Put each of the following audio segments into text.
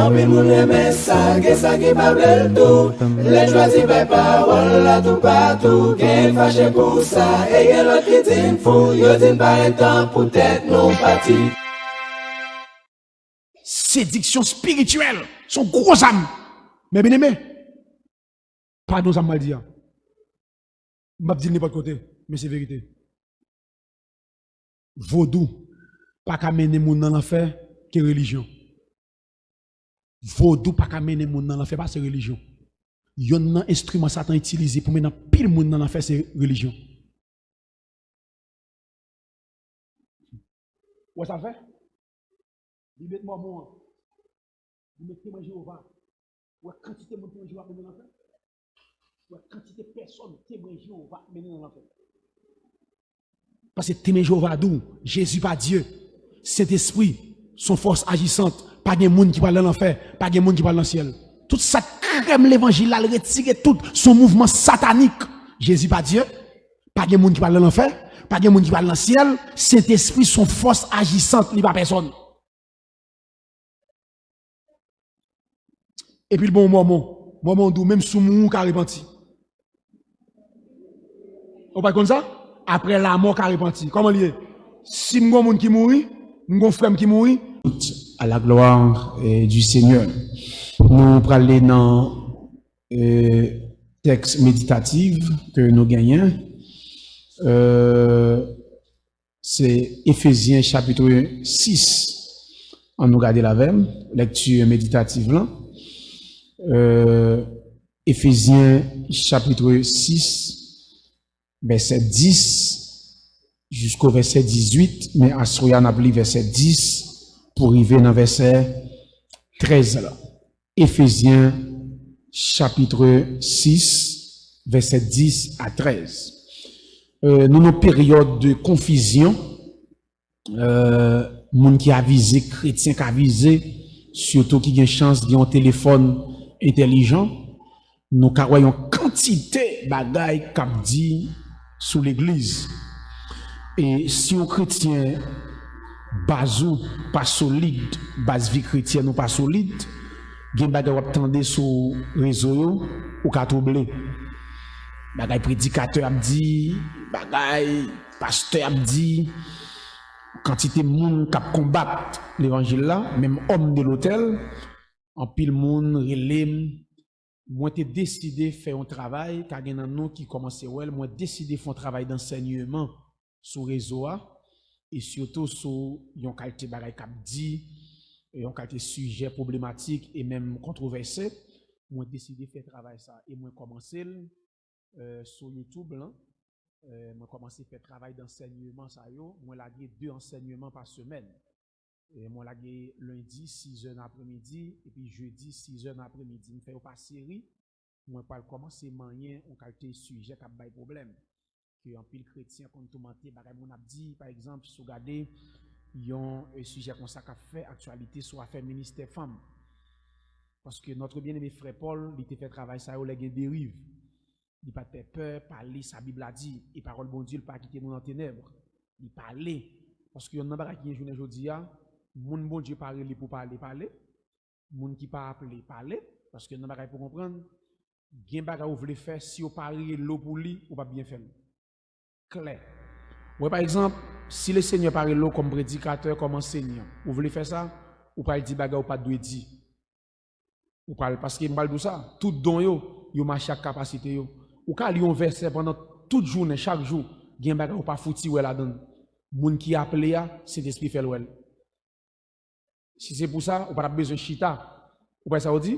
En pile moun reme ça, que ça qui pas bel tout. Les choisis par parole là tout partout. Qu'elle fâche pour ça, et y'en l'autre qui dit fou. Yo dit pas un temps pour tête non parti. Séduction spirituelle, son gros âme. Mais bien aimé, pardon, ça m'a dit. Je ne vais pas dire n'importe côté, mais c'est vérité. Vaudou, pas qu'à mener moun dans l'enfer, que religion. Vaudou, pas qu'à mener moun dans l'enfer, pas c'est religion. Yon nan instrument Satan utilisé pour mener pile moun dans l'enfer, c'est religion. Où ça fait? Il met moi moi. Il met témoin Jéhovah. Ou quantité de témoin Jéhovah mener dans l'enfer. Ou quantité de personnes témoin Jéhovah mener dans l'enfer. Parce que témoin Jéhovah d'où Jésus pas Dieu. Saint-Esprit, son force agissante, pas de monde qui va dans l'enfer, pas de monde qui va dans le ciel. Tout ça crème l'évangile, là, retire tout son mouvement satanique. Jésus pas Dieu, pas de monde qui va dans l'enfer, pas de monde qui va dans le ciel. Saint-Esprit, son force agissante, il pas personne. Et puis le bon moment d'où même sous mon qui a repenti. On pas comme ça? Après la mort qui a repenti. Comment lié? Si mon monde qui mourit, mon frère qui mourit. À la gloire du Seigneur. Nous parlons dans texte méditatif que nous gagnons. C'est Éphésiens chapitre 6. On nous regarde la même lecture méditative là. Éphésiens chapitre 6, verset 10 jusqu'au verset 18, mais à ce on a appelé verset 10 pour arriver dans verset 13 là. Éphésiens chapitre 6, verset 10 à 13. Nous nos périodes de confusion, monde qui a visé, chrétien qui a visé, surtout qui a une chance d'un téléphone intelligent, nous voyons quantité de bagailles qu'a dit sous l'église. Et si un chrétien basou pas solide, base vie chrétienne ou pas solide, gen bagay wap tande sur réseau ou ka troublé. Bagay prédicateur a dit, bagay pasteur a dit, quantité moun k'ap combattre l'évangile là, même homme de l'hôtel, en pile moun relèm, moi t'ai décidé faire un travail car gen nan nou qui commence well, moi décidé faire un travail d'enseignement sur réseau et surtout sur yon qualité bagay k'ap dit, yon qualité sujet problématique et même controversé, moi décidé faire travail ça et moi commencer sur YouTube là, moi commencer faire travail d'enseignement ça yo, moi laguer 2 enseignements par semaine. Et moi laguer lundi 6h après-midi et puis jeudi 6h après-midi, me fait pas série, moi pas commencer moyen on qualité sujet qui a bay problème. Que en pile chrétien comme tout mentir bagay mon a dit par exemple sous regarder yon un sujet comme ça qu'a fait actualité sur affaire ministère femme. Parce que notre bien-aimé frère Paul, il fait travail ça, il a dérive. Il pas peur, parler, sa Bible a dit, et parole bon Dieu, il pas quitter nous dans les ténèbres. Il parler. Parce que yon nan bagay qui est journée aujourd'hui, moun bon Dieu parler pour parler. Moun qui pas appeler, parler. Parce que yon nan bagay pour comprendre, gen bagay ou vle faire, si ou parler l'eau pour lui, ou pas bien faire. Clair. Ouais, par exemple, si le Seigneur parle l'eau comme prédicateur, comme enseignant, vous voulez faire ça, ou pas dire bagay ou pas doit dire. Ou parle parce que m'parle de ça, tout don yo marche chaque capacité yo. Ou ka li un verset pendant toute journée, chaque jour, gen bagay ou pas fouti ou là-dedans. Moun qui appelé ya, c'est l'esprit fait l'ouel. Si c'est pour ça, ou pas besoin chita. Ou pas ça ou dit?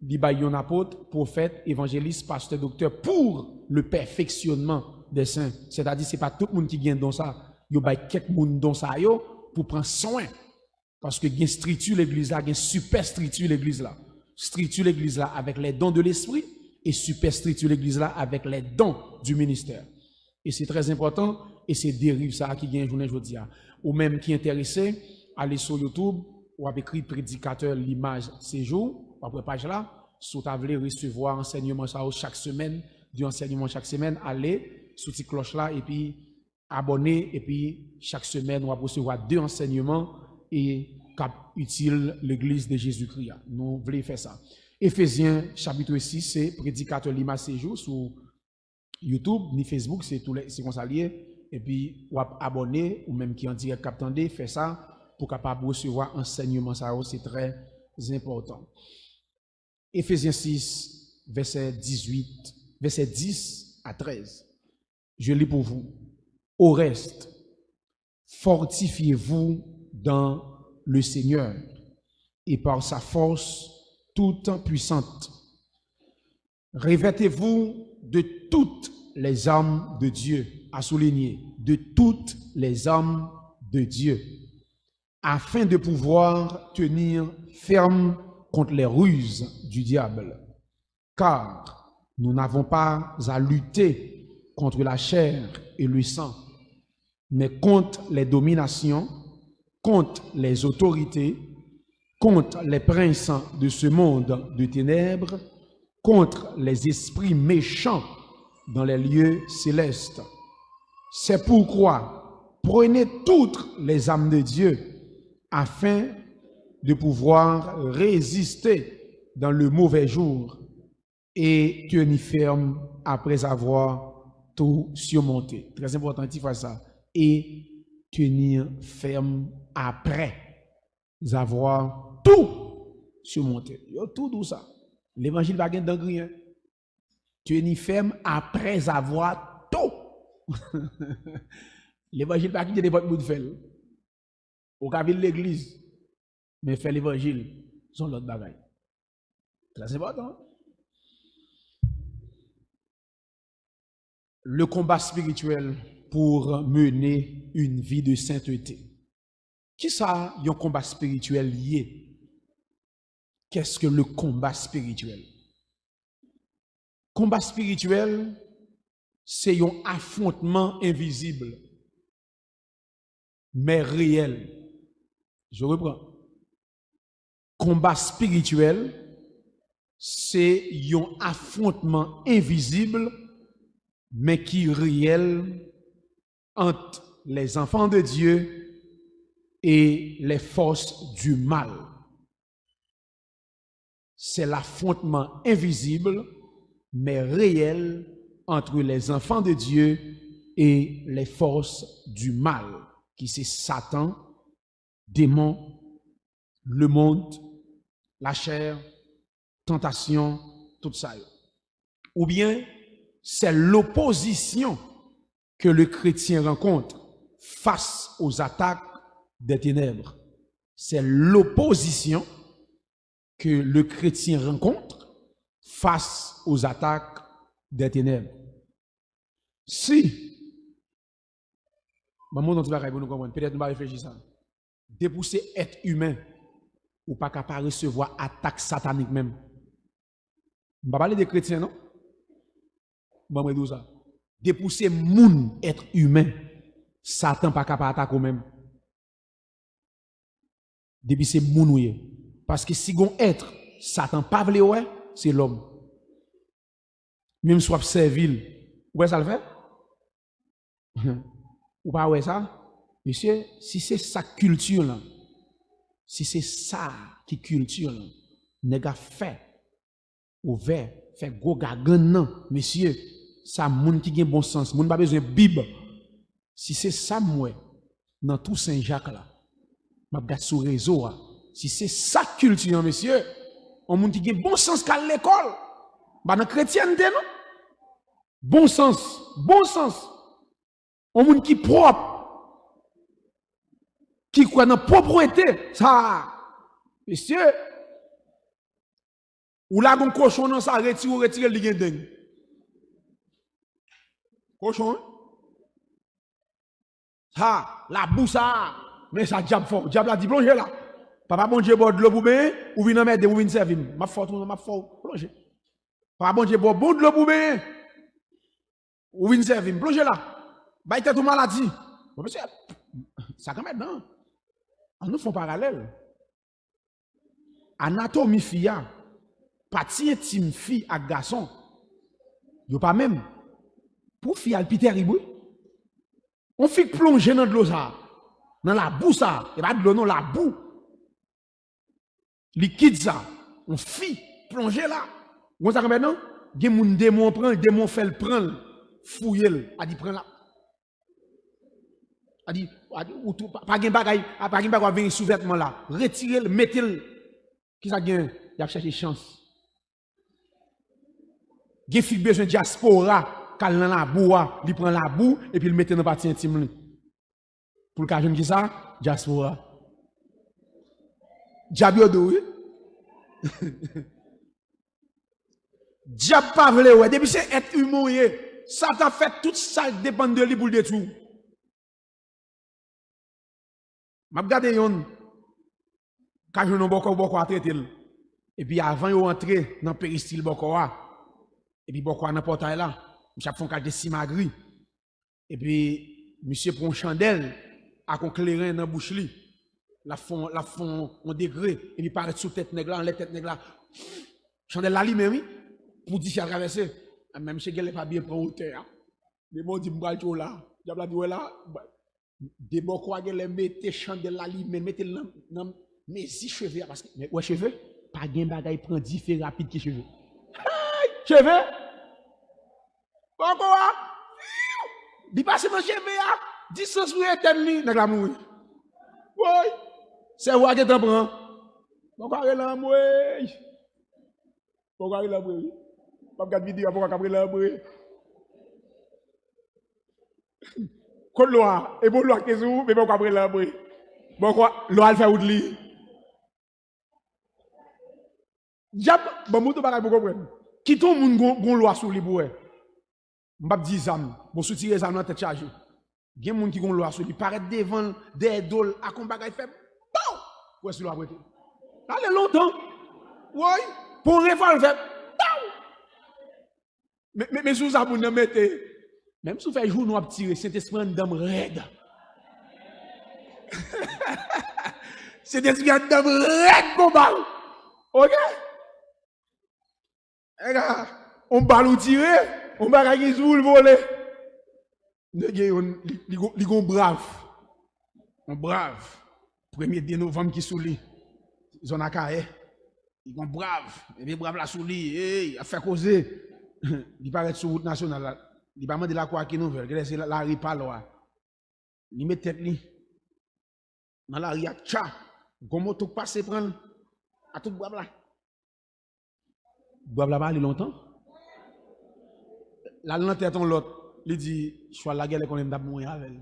Di ba yon apôtre, prophète, évangéliste, pasteur, docteur pour le perfectionnement des saints. C'est-à-dire c'est pas tout le monde qui gagne dans ça. Yo bay quelques moun dans ça yo pour prendre soin. Parce que gen structure l'église là, gen super structure l'église là. Structure l'église là avec les dons de l'esprit et super structure l'église là avec les dons du ministère. Et c'est très important et c'est dérive ça qui gagne journée aujourd'hui. Ou même qui est intéressé, allez sur YouTube ou avez écrit prédicateur l'image séjour, ou après page là, si vous voulez recevoir enseignement ça chaque semaine, du enseignement chaque semaine, allez sous cette cloche là et puis abonnez et puis chaque semaine on va recevoir 2 enseignements et cap utile l'église de Jésus-Christ. Nous voulons faire ça. Éphésiens chapitre 6, c'est prédicateur Lima séjour sur YouTube, ni Facebook, c'est tous les c'est comme ça lié. Et puis, ou abonner, ou même qui en direct captandé, fait ça pour capable recevoir enseignement, ça c'est très important. Éphésiens 6, verset 18, verset 10 à 13. Je lis pour vous. Au reste, fortifiez-vous dans le Seigneur et par sa force toute puissante. Revêtez-vous de toutes les armes de Dieu, à souligner, de toutes les armes de Dieu, afin de pouvoir tenir ferme contre les ruses du diable. Car nous n'avons pas à lutter contre la chair et le sang, mais contre les dominations, contre les autorités, contre les princes de ce monde de ténèbres, contre les esprits méchants dans les lieux célestes. C'est pourquoi prenez toutes les armes de Dieu afin de pouvoir résister dans le mauvais jour et tenir ferme après avoir tout surmonté. Très important, il faut ça. Et tenir ferme après avoir tout surmonté. Yo tout ça. L'évangile va gagner dans rien. Tenir ferme après avoir tout. L'évangile va quitter votre bout de fait. Au cas de l'église, mais faire l'évangile, sont l'autre bagaille. Très important. Le combat spirituel pour mener une vie de sainteté. Qui ça, un combat spirituel lié? Qu'est-ce que le combat spirituel? Combat spirituel, c'est un affrontement invisible, mais réel. Je reprends. Combat spirituel, c'est un affrontement invisible, mais qui est réel entre les enfants de Dieu et les forces du mal. C'est l'affrontement invisible, mais réel entre les enfants de Dieu et les forces du mal, qui c'est Satan, démon, le monde, la chair, tentation, tout ça. Ou bien, c'est l'opposition que le chrétien rencontre face aux attaques des ténèbres. C'est l'opposition que le chrétien rencontre face aux attaques des ténèbres. Si, peut-être nous va réfléchir ça. Dépousser être humain ou pas capable de recevoir attaque satanique même. On va parler des chrétiens, non? Bon, moi, ça. Dépousser moun être humain, Satan pas capable d'attaquer même. Dépousser moun ouye. Parce que si on être, Satan pas vle ouais, c'est l'homme. Même soit servile, ouais ça le fait? Ou pas ouais ça? Monsieur, si c'est sa culture là, si c'est ça qui culture là, nèg fait ouvert, fait gros gagan non, monsieur, ça moun qui gen bon sens, moun pas besoin Bible. Si c'est ça moi dans tout Saint-Jacques là, m'a gade sur réseau là, si c'est ça culture monsieur, on moun qui gen bon sens qu'à l'école, bah dans chrétienté non? Bon sens, bon sens. On moun qui propre, qui croit dans propriété, ça, monsieur, ou là, un cochon dans ça, retire le gen. Cochon, ça, la boue ça, mais ça diable fort, diable a dit plonger là. Papa bon Dieu boit de l'eau pour bain, ou vient mettre, ou vient servir. Ma fort plonger. Papa bon Dieu boit bon de l'eau pour bain, ou vient servir, plonger là. Bah, t'es tout maladie. Bon, monsieur, ça quand même, non? On nous fait parallèle. Anatomie fille, partie intime fille à garçon, yo pas même. Pour fille al terrible. On fait plonger dans de l'eau ça, dans la boue ça, et pas de l'eau non la boue. Liquide ça. On fit, plonger là. Vous savez maintenant? Il y a des démons prend, le démon fait le prendre, fouiller, a dit prend là. A dit, ou tout, pas de bagaille, pas de bagaille venir sous vêtement là. Retirez-le, mettez-le. Qui ça gagne? Il a cherché chance. Il a besoin de diaspora, quand dans la boue, il prend la boue et puis il met dans la partie intime. Pour le cas qui ça? Diaspora. Diabiodo, oui. Diable pas vle, ouais. Depuis c'est être humilié. Ça t'a fait tout ça dépend de lui pour le détruire. M'a regardé yon. Quand je n'ai pas traité. Et puis avant de rentrer dans le péristyle Bokoa. Et puis Bokoa dans le portail là. Monsieur font carte de simagri. Et puis monsieur prend chandelle à un clairin dans la bouche li. La font on degré et puis paraît sous tête nèg là, en les tête nèg là. Chandelle là lui-même oui. Pour dire qu'il a traversé. Même si elle n'est pas bien prendre hauteur. Mais bon dit m'bral tout là. Diable dit là. Des Bokoa les mettez chandelle là lui-même mettez dans mes 6 cheveux parce que ouais cheveux pas gain bagay prend 10 fait rapide que cheveux. Cheveux Bokoa di passe mon cheveux a distance pour éterne ni nèg la mourir. Oui. C'est moi qui t'en prend. Bokoa la mourir. Bokoa la mourir. Pas regarder vidéo pour caprer la mourir. Kon loi et bon loi que sou mais pas caprer la mourir. Bokoa loi fait oudli. Diable, bon mouton bagay pour comprendre. Qui ton moun gon loi sur li pour m'pap di zam, bon soutire zam dans tête chargé. Gen moun qui gon loi sur li paraît devant des dol à kon bagay fait bon. Ouais sur loi prêter. Allez longtemps. Oui, pour revolver. Mais sous ça pour nous mettre même sous fait jour nous a tirer Saint-Esprit d'homme raide. Saint-Esprit d'homme raide combat. OK? On balle tiré, on va gagner sous le volet. Li gon brave. On brave. 1er de novembre qui sous lui. Zone akaye. Li gon brave. Et bien brave la sous lui, hey, a fait causer. Il paraît sur route nationale. Il va demander la quoi qui nouvelle, que c'est la ripa là. Il met tête li. Dans la ria tcha. Gon moto passe prendre à tout brave là. Boab là-bas, il longtemps. La lanterne ton l'autre, il dit, je suis à la guerre qu'on aime mourir avec.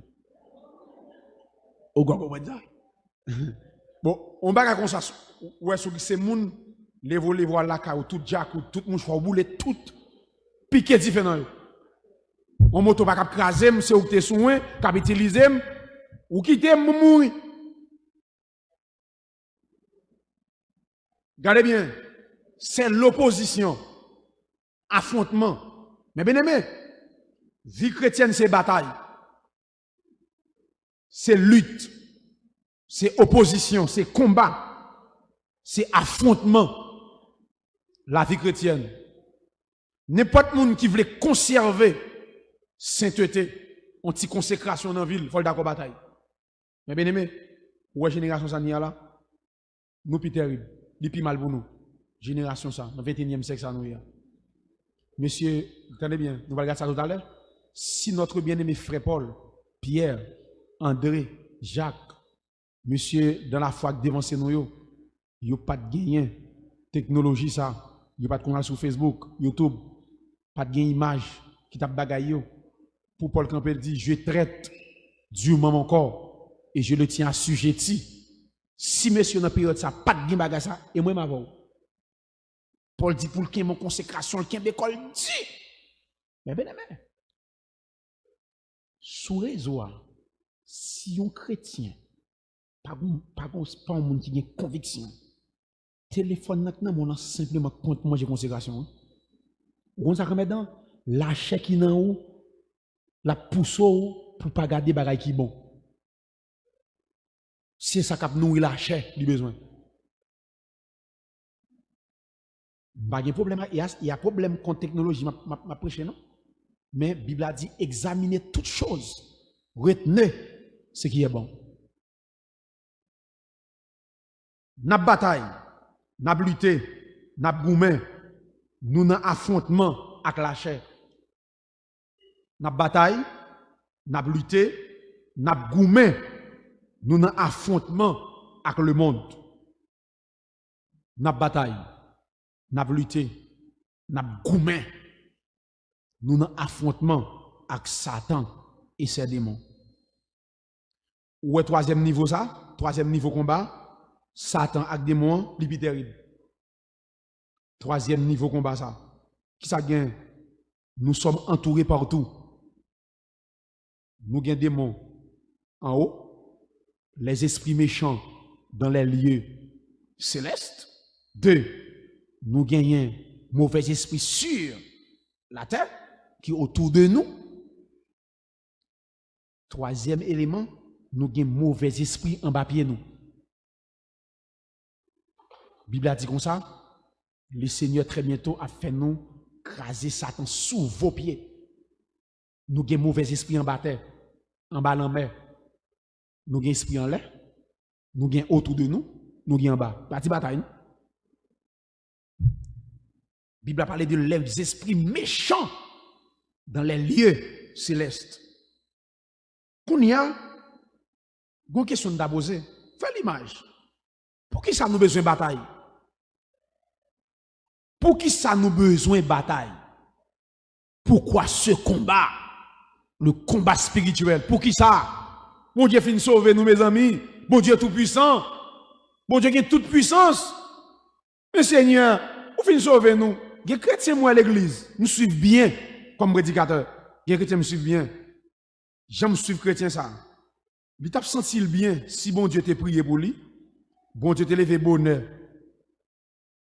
Au gars, comment dire? Bon, on va comme ça. Ouais, c'est moun, les volets, voilà, tout jack, tout mouchoir, boule, tout piqué différent. On moto pas cap craser, c'est où t'es soin, cap utiliser, ou quitter mourir. Regardez bien. C'est l'opposition, affrontement. Mais bien aimé, vie chrétienne, c'est bataille, c'est lutte, c'est opposition, c'est combat, c'est affrontement. La vie chrétienne. N'importe qui qui veut conserver sainteté, anti-consécration dans la ville, il faut d'accord bataille. Mais bien aimé, ouais, génération ça là, nous plus terrible, nous plus mal pour nous. Génération ça, dans le 21e siècle, ça nous y a. Monsieur, attendez bien, nous allons regarder ça tout à l'heure. Si notre bien-aimé frère Paul, Pierre, André, Jacques, monsieur, dans la foi devant nous, il n'y a pas de gain, technologie ça, il n'y a pas de canal sur Facebook, YouTube, pas de gain image, qui tape bagaille. Pour Paul Campbell dit, je traite durement mon corps et je le tiens assujetti. Si monsieur dans la période ça, pas de gain bagaille ça, et moi m'avons. Paul dit pour qu'il y ait mon consécration, qu'il y ait d'école dit. Mais bien aimé. Sous réseau, si un chrétien, pas un monde qui a une conviction, téléphone maintenant, on a simplement compte manger consécration. On s'en remet dans la chèque qui en haut, la pousse pour pas garder bagaille qui bon. C'est ça qui nourrit la chair du besoin. Pas de problème, il y a problème contre technologie, ma prêché non? Mais la Bible a dit examinez toutes choses, retenez ce qui est bon. N'a bataille, n'a lutté, n'a goumé, nous dans affrontement avec la chair. N'a bataille, n'a lutté, n'a goumé, nous dans affrontement avec le monde. N'a bataille, n'a lutté, n'a goumé, nous dans affrontement avec Satan et ses démons. Ou est troisième niveau ça? Troisième niveau combat, Satan avec démons, li terrible. Troisième niveau combat ça. Qui ça gagne? Nous sommes entourés partout. Nous avons des démons en haut, les esprits méchants dans les lieux célestes. 2. Nous gagnons mauvais esprits sur la terre qui est autour de nous. Troisième élément, nous avons mauvais esprit en bas pied nous. La Bible a dit comme ça, le Seigneur très bientôt a fait nous craser Satan sous vos pieds. Nous avons mauvais esprit en bas terre, en bas en mer. Nous avons esprit en l'air, nous avons autour de nous, nous avons en bas. Parti bataille. La Bible a parlé de les esprits méchants dans les lieux célestes. Qu'on y a une question à poser. Fais l'image. Pour qui ça nous besoin de bataille? Pour qui ça nous besoin de bataille? Pourquoi ce combat? Le combat spirituel. Pour qui ça? Bon Dieu finit sauver nous, mes amis. Bon Dieu tout puissant. Bon Dieu qui a toute puissance. Mais Seigneur, vous finissez sauver nous. Les chrétiens, moi, à l'église, nous suivons bien comme prédicateur. Les chrétiens me suivent bien. J'aime suivre chrétien ça. Il t'a senti bien si bon Dieu t'a prié pour lui. Bon Dieu t'a levé bonheur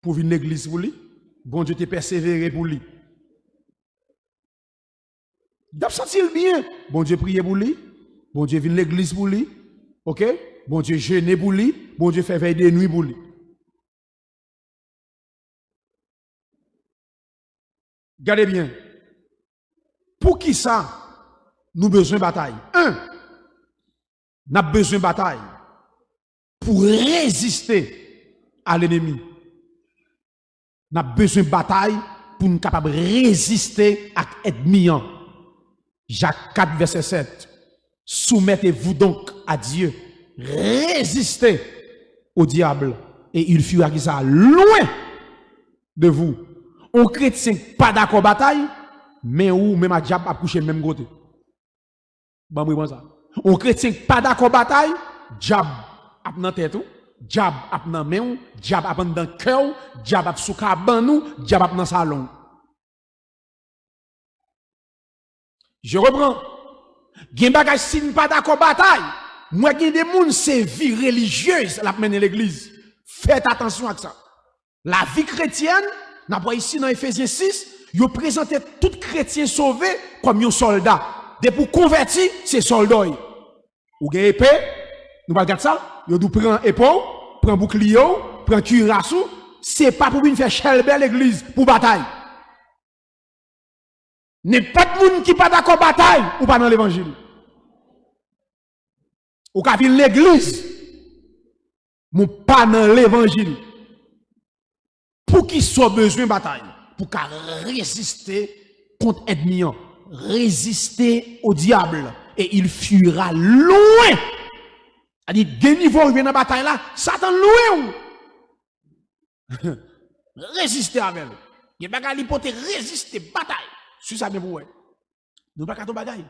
pour venir à l'église pour lui. Bon Dieu t'a persévéré pour lui. Il t'a senti bien. Bon Dieu prié pour lui. Bon Dieu vient à l'église pour lui. Ok? Bon Dieu jeûne pour lui. Bon Dieu fait veille de nuit pour lui. Regardez bien. Pour qui ça? Nous avons besoin de bataille. 1. Nous avons besoin de bataille pour résister à l'ennemi. Nous avons besoin de bataille pour nous capables de résister à l'ennemi. Jacques 4, verset 7. Soumettez-vous donc à Dieu. Résistez au diable et il fuira qui ça loin de vous. On chrétien pas d'accord bataille, mais où même à diable a couché même côté. Bon, oui, bon ça. On chrétien pas d'accord bataille, diable a dans tête ou, diable a dans main ou, diable a dans cœur, diable a sous caban ou, diable a dans salon. Je reprends. Gen bagay si pas d'accord bataille, moi gen des moun c'est vie religieuse la mener l'église. Faites attention à ça. La vie chrétienne, n'a pas ici dans Ephésiens 6, yo présenté tout chrétien sauvé comme un soldat. De pour convertir, c'est soldat. Ou gen épée, nous pas regarder ça, yo dou prend épaule, prend bouclier, prend cuirassou, c'est pas pour venir faire chelber l'église pour bataille. N'est pas de monde qui pas d'accord bataille ou pas dans l'évangile. Ou ka vin l'église, mon pas dans l'évangile. Pour qui soit besoin de bataille, pour qu'à résister contre l'ennemi, résister au diable et il fuira loin. C'est-à-dire, des niveaux où vient dans la bataille là, Satan loin. Résister avec lui. Il n'y a pas l'hypothèse résister bataille. Sur ça, bien pour vous. Nous pas qu'à ton bagaille.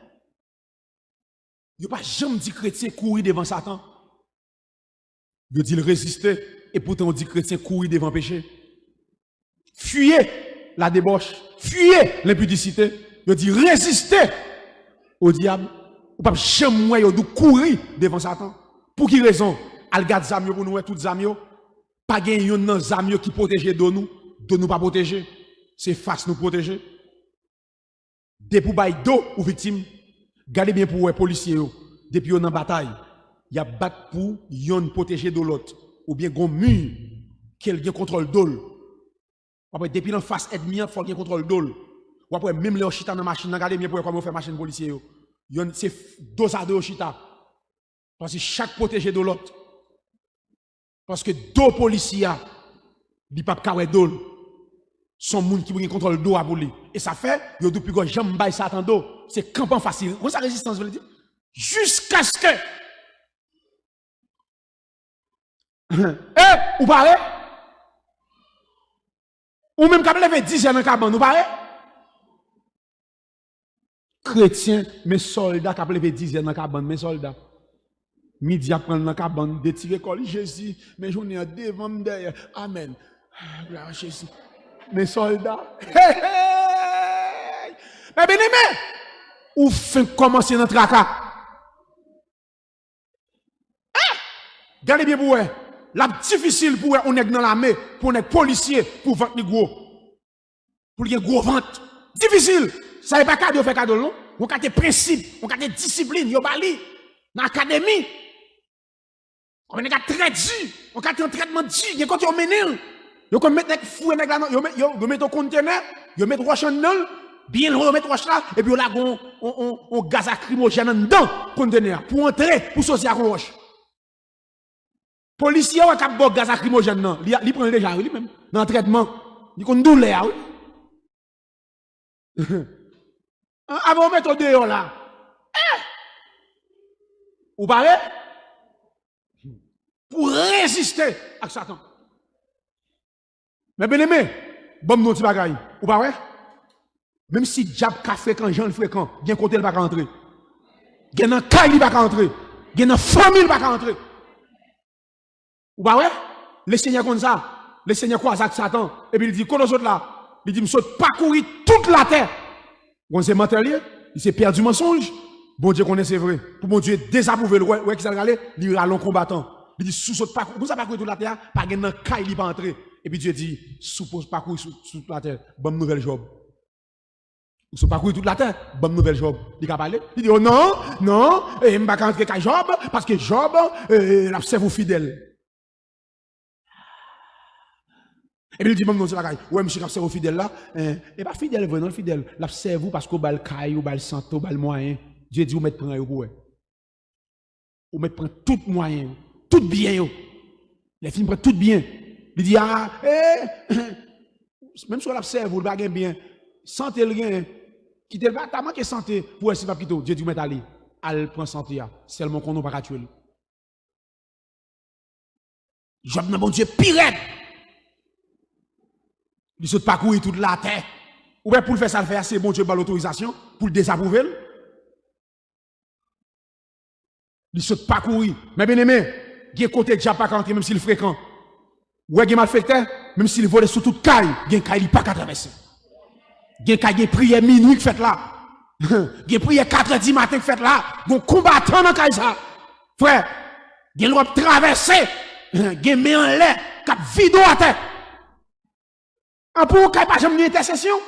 Il n'y a pas jamais dit chrétien courir devant Satan. Il dit résister, et pourtant on dit chrétien courir devant le péché. Fuyez la débauche, fuyez l'impudicité. Il dit résister au diable. Ou pas jamais courir devant Satan. Pour qui raison? Al garde zamio pour nous, toutes zamio. Pas gagner un zamio qui protège de nous pas protéger. C'est face nous protéger. Depuis bail d'eau aux victimes, gardez bien pour les policiers. Depuis on en bataille, il y a battre pour yon protéger de l'autre. Ou bien gon mur, quelqu'un contrôle d'eau. Après, depuis l'en face ennemi, il faut qu'il contrôle d'eau. Ou après, même les chita dans la machine, regardez bien pour comment on fait machine policier. C'est dos à dos chita. Parce que chaque protégé de l'autre. Parce que deux policiers, Li pas kawè dol. Son moun qui prend contrôle d'eau à bouli. Et ça fait, yo depuis que j'aime bail Satan d'eau, c'est campant facile. Comment ça résistance veut dire? Jusqu'à ce que ou parlez? Ou même quand lever 10 ans dans cabane, ou parlez? Chrétien, mes soldats qui lever 10 ans dans cabane, mes soldats. Midi à prendre dans cabane, détirer col Jésus, mes journées devant derrière. Amen. Gloire à Jésus. Mes soldats. Mais bien aimé, ou fin commencer dans tracas. Gardez bien pour eux. La difficile pour eux, on est dans l'armée, pour on est policier, pour vendre les gros. Pour les gros ventes. Difficile. Ça n'est pas cadeau, fait cadeau, non? On a des principes, on a des disciplines, yo bali. Dans l'académie. On a très dur. On a un traitement dur. Yo quand on menil. Yo comme mettre fou nèg là, yo mettre au conteneur, yo mettre roche en dedans, bien le mettre roche là, et puis là on gaz lacrymogène dedans conteneur pour entrer, pour sortir à roche. Policier ou cap bo gaz lacrymogène non, il prend déjà lui même dans le traitement, il kon douleur oui. Avant mettre dehors là. Ou parlez pour résister à Satan. Mais bien aimé, bon non ti bagay. Ou pas ouais? Même si diable ka fréquent, Jean fréquent, gen côté il pas rentrer. Gen nan kay il pas rentrer. Gen nan famille pas rentrer. Ou pas ouais? Le Seigneur comme ça, le Seigneur croise avec Satan et puis il dit qu'on autres là, il dit me saute parcourir toute la terre. On c'est menteur, il s'est perdu mensonge. Bon Dieu connaît c'est vrai. Pour mon Dieu désapprouver le ouais qui ça aller, il rallon combattant. Il dit sous saute parcourir, vous ça parcourir toute la terre, pas gen nan kay il pas entrer. Et puis Dieu dit, suppose parcourir toute la terre, bonne nouvelle job. Ou se parcourir toute la terre, bonne nouvelle job. Il a parlé. Il dit, oh non, non, et je ne vais pas rentrer qu'à Job, parce que Job, l'a servi fidèle. Et puis il dit, bon, non, c'est pas grave. Ouais, monsieur, l'a servi fidèle là, et pas fidèle, non, fidèle. L'a servi parce qu'on va le caille, ou va le santo, ou va le moyen. Dieu dit, vous mettez prendre pour vous mettez prendre tout moyen, tout bien. Les films prennent tout bien. Il dit, ah, même si on observe, vous le bien, santé le gain, quittez le bâtiment qui est santé, pour essayer de quitter, Dieu dit, mettez aller, elle prend santé, seulement qu'on n'a pas tuer. Job n'a bon Dieu pire. Il saute parcourir toute la terre. Ou bien pour le faire ça, le faire, c'est bon Dieu par l'autorisation, pour le désapprouver. Il saute parcourir. Mais bien aimé, il y a côté que j'ai pas rentrer, même s'il est fréquent. Ouais, il malfaiteur, même s'il vole sur toute caille, il y a un caille, il pas qu'à traverser. Il y a un caille, prière minuit qui fait là. Il y a prière 4h du matin qui fait là. Il y a un combattant dans caille ça. Frère, il y a le droit de traverser. Il y a un main en l'air, cap vidéo à terre. Pour un caille, pas jamais une intercession.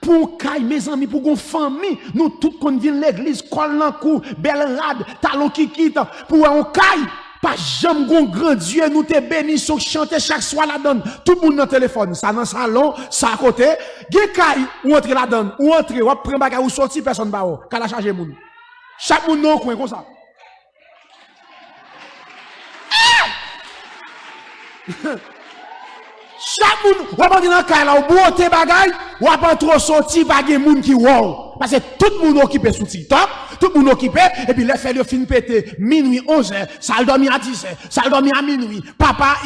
Pour un caille, mes amis, pour une famille, nous tous qu'on vient l'église, col dans cou, belle rade, talon qui quitte. Pour un caille, pas jamais gon grand Dieu nous te bénissons chanter chaque soir la donne tout le monde dans téléphone ça dans salon ça à côté gen kay ou entrer la donne ou entrer ou prendre bagage ou sortir personne ba ou kala charger moun chaque moun non coin comme ça chaque moun ou pas dans kay là ou boter bagage ou pas trop sortir pa gen moun qui wow parce que tout le monde occupé sous TikTok, tout le monde occupé, et puis les fait le fin pété, minuit 11h, ça le dormi à 10h, ça le dormi à minuit, papa,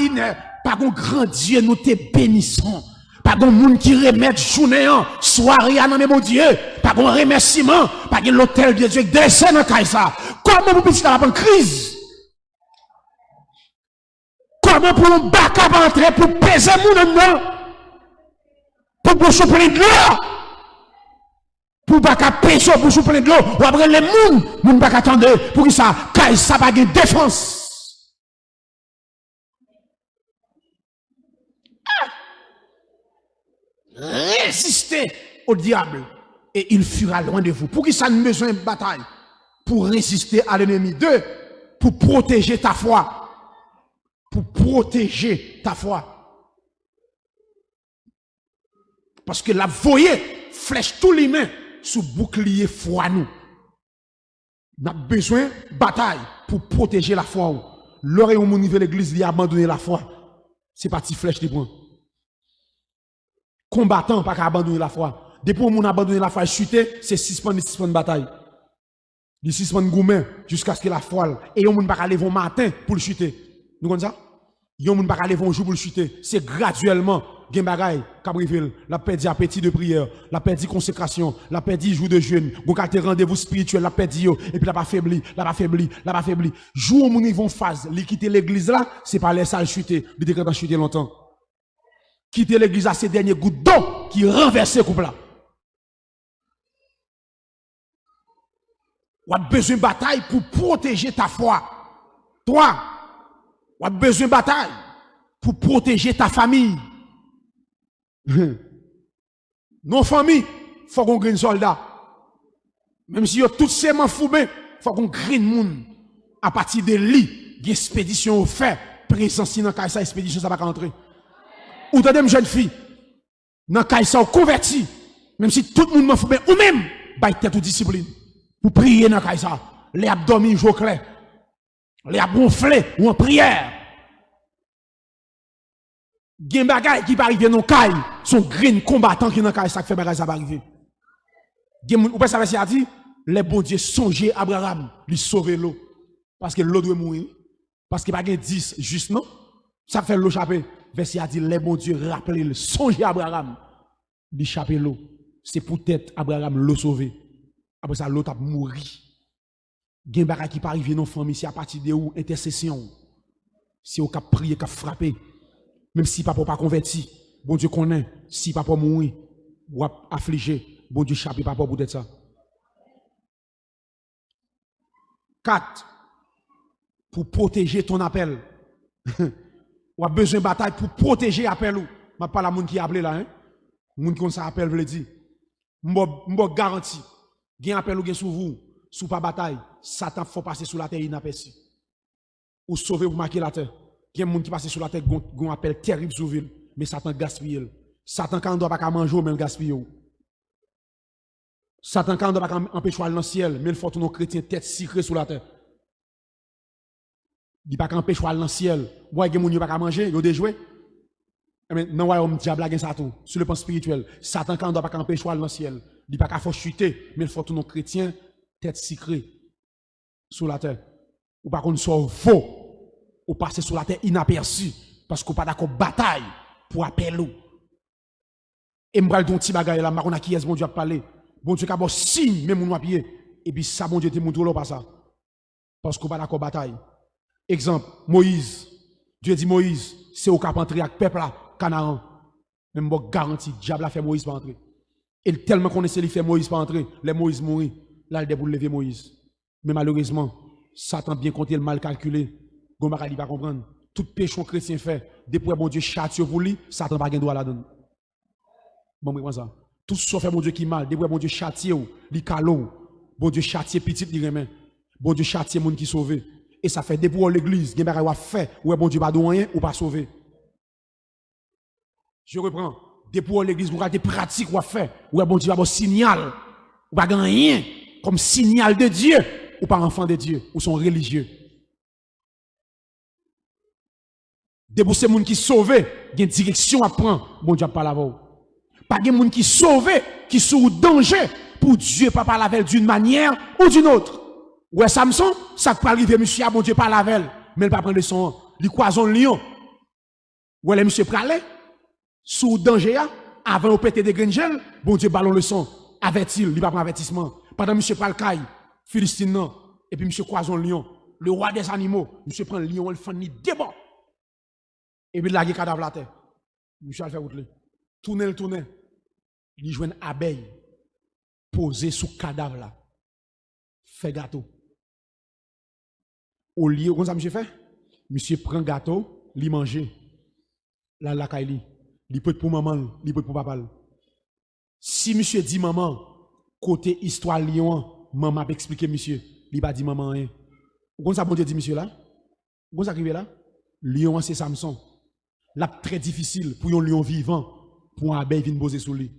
pas un grand Dieu, nous te bénissons. Pas un monde qui remet journée, soirée, à mon Dieu, pas un remerciement, pas un l'hôtel de Dieu, descend dans Kaisa. Comment vous pouvez avoir une crise? Comment pour un bac à entrer, pour peser mon nom? Pour vous souffler de l'eau? Pour pas qu'à pêcher, pour souffler de l'eau, ou après les moun pas qu'attendre, pour que ça, car ça va gagner défense. Résistez au diable, et il fuira loin de vous. Pour que ça n'a besoin de bataille, pour résister à l'ennemi. Deux, pour protéger ta foi. Pour protéger ta foi. Parce que la voyez, flèche tous les mains, sous bouclier foi nous. Nous avons besoin de bataille pour protéger la foi. L'heure où mon niveau l'église lui a abandonné la foi. C'est parti flèche des points. Combattant, pas qu'à abandonner la foi. Depuis qu'on a abandonné la foi, chuter, c'est 6 points de bataille. De 6 points de gourmet, jusqu'à ce que la foi, et on ne peut pas aller au matin pour le chuter. Nous connaissons ça? Yon moun pa ka lever un jour pour le chuter. C'est graduellement, gen bagay, Cabriville, la perdu appétit de prière, la perdu consécration, la perdu jour de jeûne, gon ka te rendez-vous spirituel, la perdu yo, et puis la pas faibli, la pas faibli, la pas faibli. Jour où moun ils vont phase, li quitter l'église là, c'est pas les salles chuter, li te quand chuter longtemps. Quitter l'église à ces derniers gouttes d'eau qui renversent couple là. Ou a besoin de bataille pour protéger ta foi. Toi, ou a besoin de bataille pour protéger ta famille. Nos familles, faut qu'on gagne soldat. Même si yo tout ces foubé, faut qu'on gagne moun. À partir de lui, des expéditions au fait, présence dans Kaisa expédition ça va pas entrer. Ou t'as des jeunes filles, dans Kaisa converti, même si tout le monde m'en foubé, ou même, bah tête ou discipline. Pour prier dans Kaisa, les abdominaux jouent clair. Les gonflés ou en prière. Gen bagay qui va arriver dans Kaï, son green combattant qui dans Kaï, ça fait bagay ça va arriver. Ou pas ça va dire, les bons dieux songer Abraham, lui sauver l'eau. Parce que l'eau doit mourir. Parce qu'il n'y a pas 10 juste non. Ça fait l'eau chapé. Verset a dit, les bons dieux rappelez, songer Abraham, lui chapé l'eau. C'est peut-être Abraham l'eau sauver. Après ça, l'autre a mouru. Gen bagay qui va arriver dans la famille, c'est à partir de où intercession. C'est au cap prier, cap frapper. Même si papa pas converti, bon Dieu connaît, si papa mourir, ou affligé, bon Dieu chaper papa pour être ça. 4. Pour protéger ton appel. Ou a besoin de bataille pour protéger l'appel ou. Je ne parle pas de monde qui a appelé là, hein. Monde qui ça appel veut dire. M'bo garanti. Gen appel ou gen sous vous, sous pas bataille, Satan faut passer sous la terre inaperçu. Ou sauver ou marquer la terre. Il y a des gens qui passent sur la tête, qui ont un appel terrible sur la ville, mais Satan gaspille. Satan, quand on ne doit pas manger, mais il gaspille. Satan, quand on ne doit pas empêcher dans le ciel, mais il faut que nos chrétiens tête secrète sur la terre. Il ne doit pas empêcher dans le ciel. Moi, il y a des gens qui ne doivent pas manger, ils ont déjoué. Mais non, ouais, on diable là, ça tout. Sur le plan spirituel, Satan, quand on ne doit pas empêcher dans le ciel, il ne doit pas chuter, mais il faut que nos chrétiens tête secrète sur la terre. Ou par contre, soit faux. Ou passer sur la terre inaperçu parce qu'on pas d'accord bataille pour appeler. Et m'bral don ti bagay là, m'akona qui est bon Dieu a parlé. Bon Dieu ka bon signe même mon pied et puis ça bon Dieu te montre là pas ça. Parce qu'on pas d'accord bataille. Exemple, Moïse. Dieu dit Moïse, c'est au cap entrer avec peuple là, Canaan. Même bon garantie, diable a fait Moïse pas entrer. Et tellement connaissait il fait Moïse pas entrer, les Moïse mourir. Là il pour lever Moïse. Mais malheureusement, Satan bien compté le mal calculé. Gombara, il va comprendre. Tout péché chrétien fait, depuis bon Dieu châtie pour lui, Satan va pas droit là-dedans. Bon, moi, ça. Tout ce fait bon Dieu qui mal, depuis bon Dieu châtie, li calon, bon Dieu châtie petit, li remet. Bon Dieu châtie monde qui sauvé. Et ça fait depuis l'église, gen bagay wa fait, ou bon Dieu pas de rien ou pas sauvé. Je reprends. Depuis l'église, vous avez des pratiques ou fait, ou bon Dieu va bon signal, ou pas rien comme signal de Dieu, ou pas enfant de Dieu, ou sont religieux. Depuis ces gens qui sauvent, il y a une direction à prendre. Bon Dieu pas la voix. Pas de gens qui sauvent, qui sont au danger pour Dieu pas parler avec d'une manière ou d'une autre. Ouais, Samson, ça peut arriver, monsieur, bon Dieu pas avec, mais il pas prendre le son. Il croise un lion. Ouais, les monsieur pralé, sous danger, avant de péter des grenjels, bon Dieu ballon le son. Avertit-il, il pas prendre avertissement. Pendant monsieur pral caille, Philistine non, et puis monsieur croise un lion, le roi des animaux, monsieur prend le lion, il fait ni débat. Et puis, il a un cadavre la terre. Monsieur a fait route. Tourner. Il joue une abeille posée sous le cadavre là. Fait gâteau. Au lieu, comment ça, monsieur fait? Monsieur prend gâteau, il mange. Là, la caille, il peut pour maman, il peut pour papa. Si monsieur dit maman, côté histoire lion, maman a expliqué monsieur, il va dire maman rien. Comment ça, bon Dieu dit monsieur là? Comment ça arrive là? Lion, c'est Samson. Là, très difficile pour un lion vivant, pour un abeille venir poser sur lui.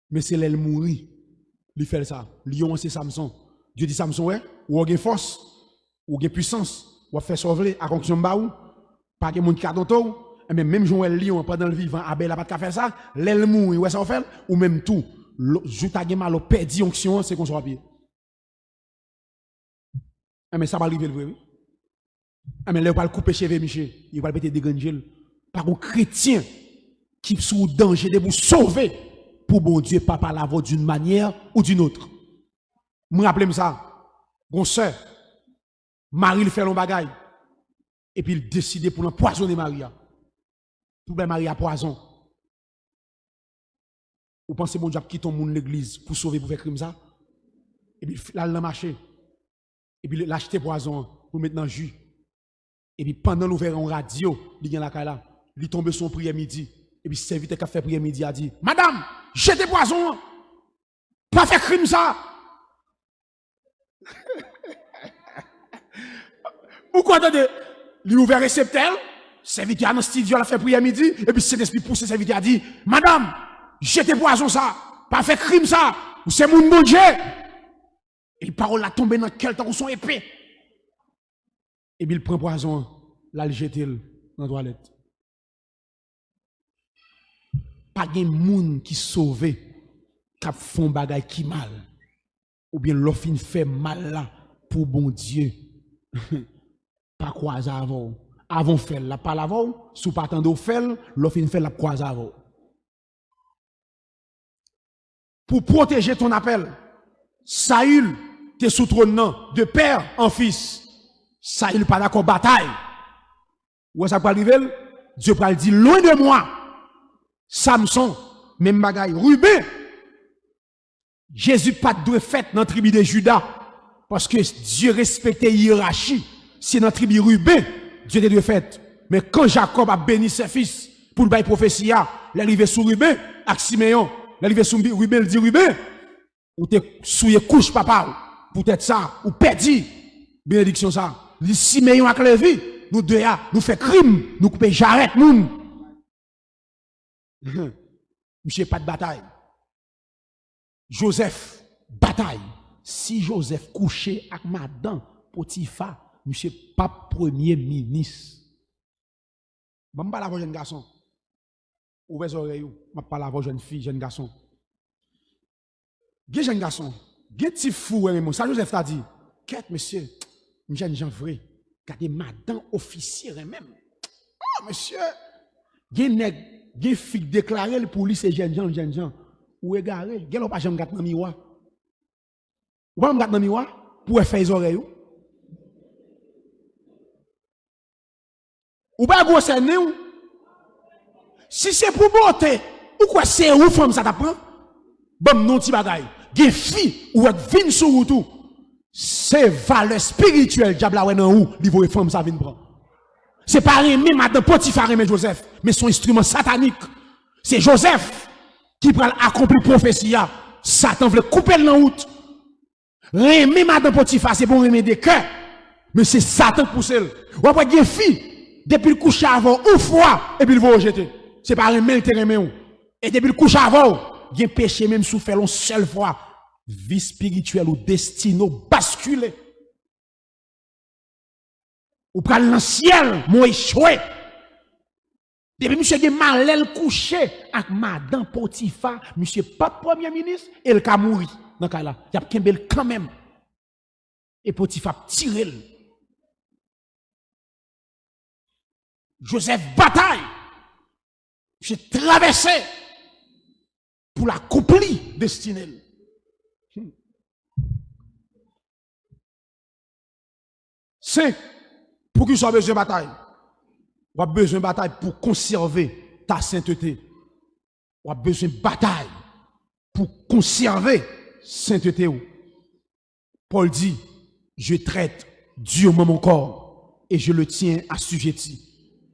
Mais c'est l'aile mourir. Il fait ça. Lion, c'est Samson. Dieu dit Samson, ouais, ou a force, ou a puissance, ou a fait sauver à conclusion de baou, pas de monde qui a dans mais même Joël Lion, pendant le vivant, Abel n'a pas de faire ça, l'aile mouille, ouais, ça fait, ou même tout, jou ta gen mal au perdi onction, c'est qu'on soit pied. Mais ça va arriver le vrai, oui. Mais là, il va le couper chez Michel, il va le péter des grands par un chrétien qui est sous danger de vous sauver pour bon Dieu, papa la voix d'une manière ou d'une autre. Me rappelez ça. Bon sœur, Marie le fait l'on bagaille. Et puis il décide pour empoisonner Maria. Pour bien Maria poison. Vous pensez bon Dieu qui ton monde l'église pour sauver pour faire crime ça? Et puis là il a marché. Et puis l'acheter poison pour mettre dans le jus. Et puis pendant l'ouverture en radio, il y a la là, il tombe son prière midi. Et puis serviteur qui a fait prière midi a dit, Madame, jetez poison. Pas faire crime ça. Pourquoi attendez? Il ouvert récepteur, serviteur dans le studio a fait prière midi, et puis cet esprit pousse le serviteur a dit, Madame, jetez poison ça. Pas faire crime ça. Ou c'est mon bon Dieu. Et parole a tombé dans quel temps son épée. Et puis il prend poison, là il jette dans la toilette. Pas de monde qui sauve, qui font bagay qui mal. Ou bien l'offre fait mal là pour bon Dieu. Pas croiser avant. Avant faire la pas l'avant, sous pas attendre faire, l'offre fait la croiser avant. Pour protéger ton appel, Saül t'es sous trône de père en fils. Saül pas d'accord bataille. Où ça peut arriver? Dieu peut dire loin de moi. Samson, même bagaille. Ruben, Jésus pas de fête dans la tribu de Judas. Parce que Dieu respectait la hiérarchie. C'est dans la tribu Ruben, Dieu de fête. Mais quand Jacob a béni ses fils pour le bail prophétie, l'arrivée sous Ruben, avec Siméon, l'arrivée sous Ruben, il dit Ruben, ou t'es souillé couche papa, pour être ça, ou perdu, bénédiction ça. Il dit Siméon avec Lévi, nous deux, nous fait crime, nous coupons j'arrête, nous. Monsieur, pas de bataille. Joseph, bataille. Si Joseph couchait avec madame Potiphar, monsieur, pas premier ministre. Je ne parle pas de jeune garçon. Ouvrez les oreilles, je ne parle pas de jeune fille, jeune garçon. Bien jeune garçon, bien petit fou, ça Joseph t'a dit, qu'est-ce monsieur, jeune gens vrai, regardez madame officier même. Oh monsieur, bien nègre. Gen fille déclaré pour lui c'est jeune gens ou égaré gen pas jamais gâte dans miroir ou pas gâte dans miroir pour faire les oreilles ou pas gros cerné ou si c'est pour beauté ou quoi c'est où femme ça t'apprend bon non ti bagay gen fille ou vinn sur tout c'est valeur spirituelle diable ouais dans ou livre femme ça vinn prend. C'est pas aimer madame Potiphar aimer Joseph, mais son instrument satanique. C'est Joseph qui prend accomplir prophétie. Satan veut couper le route. Aimer madame Potiphar, c'est bon aimer des cœurs. Mais c'est Satan qui pousse. Ou après, il y a une fille, depuis le couche avant, une fois, et puis il va rejeter. C'est pas aimer le terrain. Et depuis le couche avant, il y a un péché même sous faire une seule fois. Vie spirituelle ou destino basculé. Ou pral dans le ciel, moi échoué. Depuis monsieur gen malel couché avec madame Potiphar, monsieur pas premier ministre, et le ka mouri dans cas là. Y a kembel quand même. Et Potiphar tiré. Joseph bataille. J'ai traversé pour l'accomplir destinée. C'est pour qu'il soit besoin de bataille. Ou a besoin de bataille pour conserver ta sainteté. Ou a besoin de bataille pour conserver sainteté. Paul dit, je traite durement mon corps et je le tiens assujetti.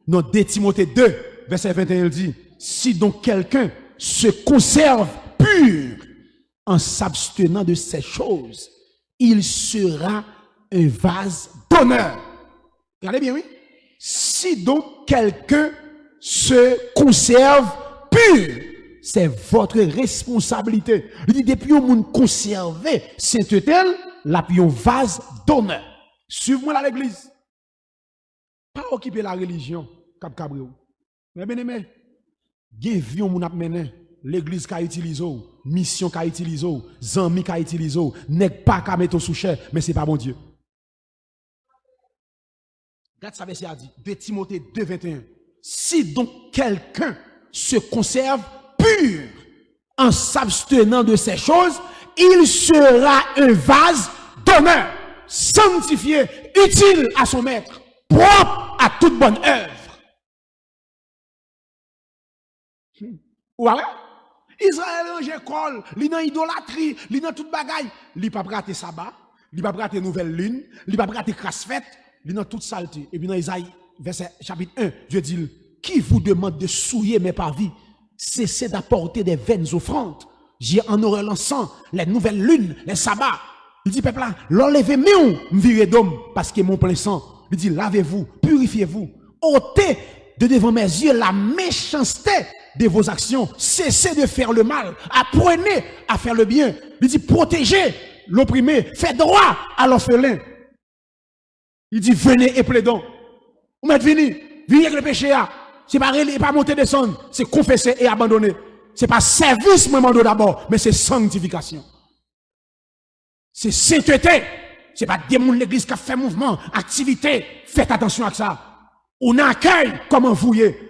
Dans 2 Timothée 2, verset 21, il dit, si donc quelqu'un se conserve pur en s'abstenant de ces choses, il sera un vase d'honneur. Regardez bien, oui. Si donc quelqu'un se conserve pur, c'est votre responsabilité. Il dit, depuis au monde conservé, sainteté, la puis un vase d'honneur. Suivez-moi à l'église. Pas occuper la religion, Cap Cabrio. Mais bien aimé, gen vion moun ap mené, l'église ka utilise, mission ka utilise, zami ka utilise, nèg pas ka mettre sous chè, mais c'est pas bon Dieu. Regarde ça verset a dit, 2 Timothée 2:21. Si donc quelqu'un se conserve pur en s'abstenant de ces choses, il sera un vase d'honneur, sanctifié, utile à son maître, propre à toute bonne œuvre. Voilà. Israël range école, li nan idolâtrie, li nan toute bagaille, li pa rater sabbat, li pa rater nouvelle lune, li pa rater crasse fête, li nan toute saleté. Et puis dans Isaïe verset chapitre 1, Dieu dit, qui vous demande de souiller mes parvis, cessez d'apporter des vaines offrandes. J'ai honoré l'encens, les nouvelles lunes, les sabbats. Il dit peuple là, l'enlevez mieux, m'virez d'homme parce que mon plein sang. Il dit lavez-vous, purifiez-vous, ôtez de devant mes yeux la méchanceté de vos actions. Cessez de faire le mal. Apprenez à faire le bien. Il dit protégez l'opprimé. Faites droit à l'orphelin. Il dit venez et plaidons. Vous m'êtes venus. Venez avec le péché. C'est pas monter descendre. C'est confesser et abandonner. C'est pas service moment d'abord, mais c'est sanctification. C'est sainteté. C'est pas démon de l'église qui a fait mouvement, activité. Faites attention à ça. On accueille comme un fouillé.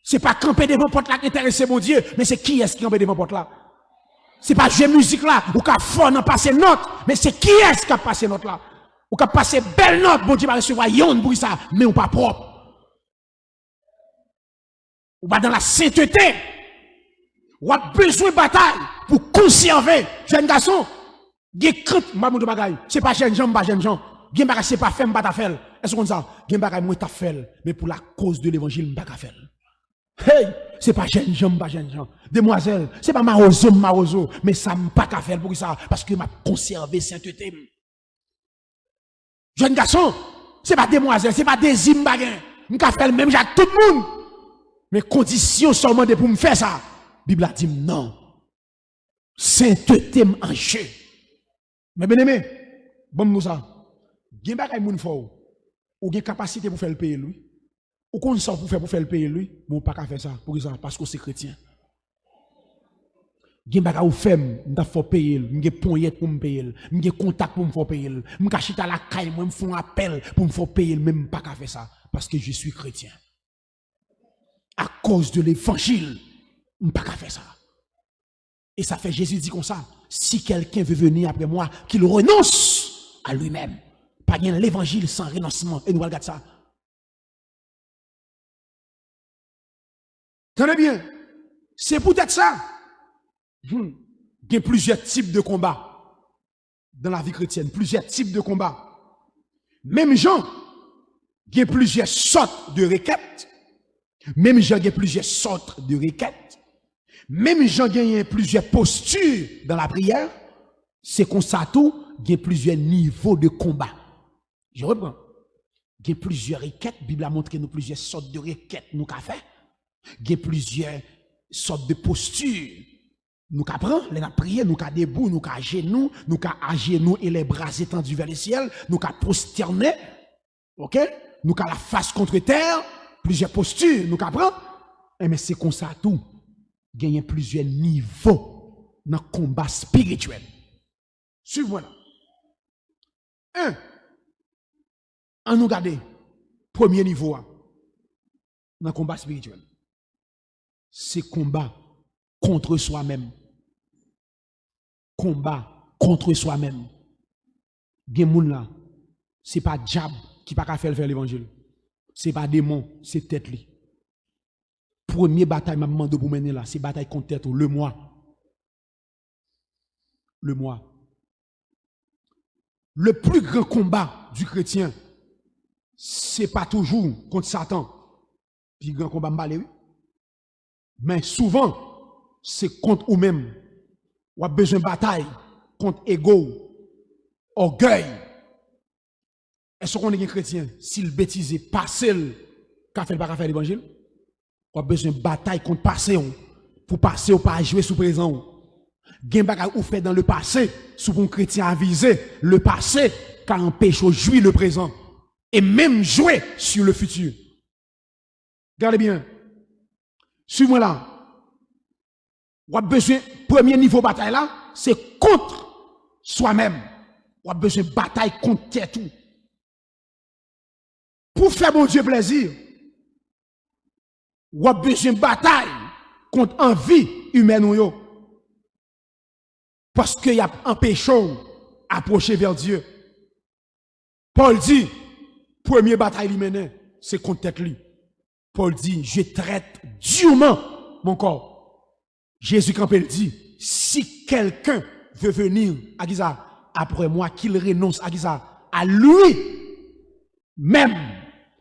C'est pas camper devant porte là qui intéresse mon Dieu, mais c'est qui est-ce qui campe devant porte là? C'est pas jouer musique là, ou qu'à fort n'en passer note, mais c'est qui est-ce qui a passé note là? Ou qu'à passer belle note, bon Dieu va recevoir yon pour ça, mais ou pas propre. Ou pas dans la sainteté. Ou a besoin de bataille pour conserver, jeune garçon. C'est pas jeune gens, pas jeune gens. C'est pas fait, pas ta fait. Est-ce qu'on ça? Moi ta fait, mais pour la cause de l'évangile, pas ta fait. Hey, c'est pas jeune gens, pas jeune gens. Demoiselle, c'est pas marozo, mais ça m'a pas qu'à faire pour ça, parce que m'a conservé sainteté. Jeune garçon, c'est pas demoiselle, c'est pas des imbagins. M'ka faire même avec tout le monde. Mais condition seulement de pour me faire ça. Bible a dit non. Sainteté en jeu. Mais bien aimé, bon nous ça. Gen bagay moun fort. Ou gen capacité pour faire le payer lui. Ou qu'on sort pour faire le payer lui, bon pas qu'à faire ça pour ça parce que c'est chrétien. Gen bagay ou femme, m'ta faut payer, m'gen poignette pour me payer, m'gen contact pour me faire payer, m'ka chita la caille, moi me font appel pour me faire payer, même pas qu'à faire ça parce que je suis chrétien. À cause de l'évangile, m'pas qu'à faire ça. Et ça fait Jésus dit comme ça, si quelqu'un veut venir après moi, qu'il renonce à lui-même. Pas bien l'évangile sans renoncement. Et nous regardons ça. Tenez bien. C'est peut-être ça. Il y a plusieurs types de combats dans la vie chrétienne. Plusieurs types de combats. Même gens, il y a plusieurs sortes de requêtes. Même gens, il y a plusieurs sortes de requêtes. Même gens, il y a plusieurs postures dans la prière. C'est comme ça tout, il y a plusieurs niveaux de combat. Je reprends. Il y a plusieurs requêtes. La Bible a montré nous plusieurs sortes de requêtes nous avons fait. Il y a plusieurs sortes de postures. Nous avons pris, nous avons prié, nous avons debout, nous avons genoux, nous avons à genoux et les bras étendus vers le ciel, nous avons prosterné, ok? Nous avons la face contre terre, plusieurs postures, nous avons pris. Mais c'est comme ça tout. Il y a plusieurs niveaux dans le combat spirituel. Suivez-moi là. On nous garde, premier niveau, dans le combat spirituel. C'est combat contre soi-même. Combat contre soi-même. Bien moun là, c'est pas diable qui pas faire l'évangile. C'est pas démon, c'est tête li. Premier bataille m'a demandé pour mener là, c'est bataille contre tête, le moi. Le moi. Le plus grand combat du chrétien, c'est pas toujours contre Satan. Puis grand combat m'balé, oui. Mais souvent, c'est contre vous-même. Ou a besoin de bataille contre ego, orgueil. Est-ce qu'on est un chrétien? S'il bêtise, passez le café pas faire l'évangile. Ou a besoin de bataille contre passé pour passer ou pas jouer sous présent. Gen bagay ou fait dans le passé, sous un chrétien avisé, le passé car empêche au jouir le présent et même jouer sur le futur. Regardez bien. Suivez-moi là. Ou a besoin, premier niveau bataille là, c'est contre soi-même. Ou a besoin de bataille contre tout. Pour faire mon Dieu plaisir, ou a besoin de bataille contre envie humaine ou yo. Parce qu'il y a un péché approcher vers Dieu. Paul dit, première bataille lui mène, c'est contre tête lui. Paul dit, je traite durement mon corps. Jésus quand il dit, si quelqu'un veut venir à Giza, après moi, qu'il renonce à Giza, à lui même.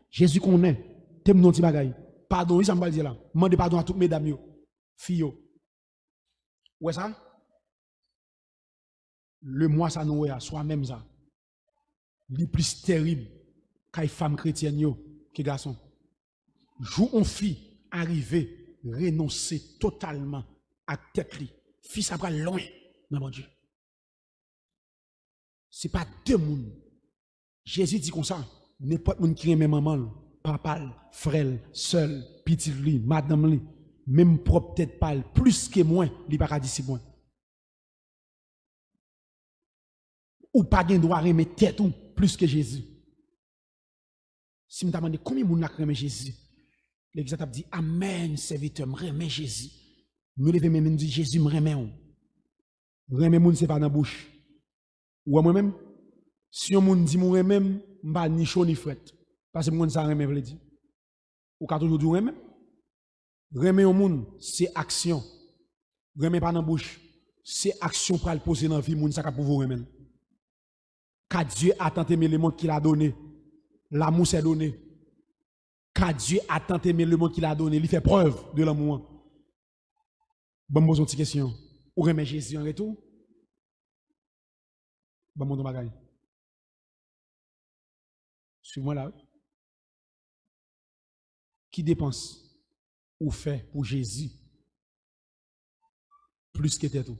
Jésus connaît, t'aimes non ti bagay. Pardon, il s'en va dire là. Demandez pardon à toutes mesdames yo, filles yo. Ouais ça? Le moi ça nous est soi-même ça. Le plus terrible qu'une femme chrétienne yo, que garçon. Jou on fille arriver renoncer totalement à tête li. Fille ça va loin dans mon Dieu. C'est pas deux monde. Jésus dit comme ça, n'importe monde qui aime maman, papa, frère, seul, petit li, madame li, même propre tête pas plus que moi, li pas dit si moi. Ou pas gen droit aimer tête ou plus que Jésus. Si me demande combien moun n'a aimer Jésus, l'Église a dit amen serviteur, m'aimer Jésus. Nous lever même nous dit Jésus m'aimer on. Aimer moun c'est pas dans bouche. Ou moi-même si on moun dit m'aimer même m'pa ni chaud ni fret parce que moun ça aimer veut dire. Ou ka toujours dire aimer. Aimer on moun c'est action. Aimer pas dans bouche, c'est action pour le poser dans vie moun ça ka pour vous aimer. Car Dieu a tant aimé le monde qu'il a donné. L'amour s'est donné. Car Dieu a tant aimé le monde qu'il a donné. Il fait preuve de l'amour. Bon, moi, une petite question. Ou remet Jésus en retour? Bon, mon bagage. Suis-moi là. Qui dépense ou fait pour Jésus plus que tout?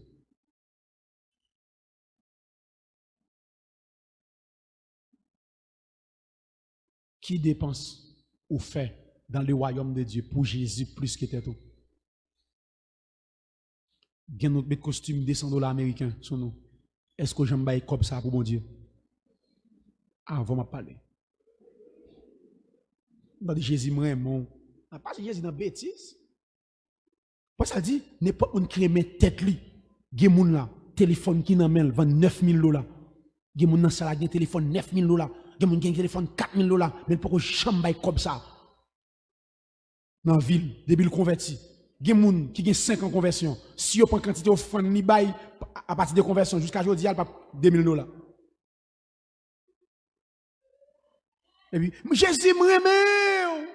Qui dépense ou fait dans le royaume de Dieu pour Jésus plus que tout? Gen notre bête costume $200 américains sur nous. Est-ce que j'aime bailler comme ça pour mon Dieu? Avant m'a parler. Dans Jésus vraiment. Pas Jésus dans bêtise. Parce que ça dit n'importe où qui met tête lui. Gen moun là, téléphone qui nan men vend $9,000. Gen moun nan ça là, gen téléphone $9,000. Gen moun gen téléphone $4,000, mais pourquoi chambre comme ça dans la ville depuis le converti. Gen moun qui gen 5 ans conversion, si on prend quantité offrande ni bail à partir de conversion jusqu'à aujourd'hui il pas $2,000. Et puis Jésus m'aime.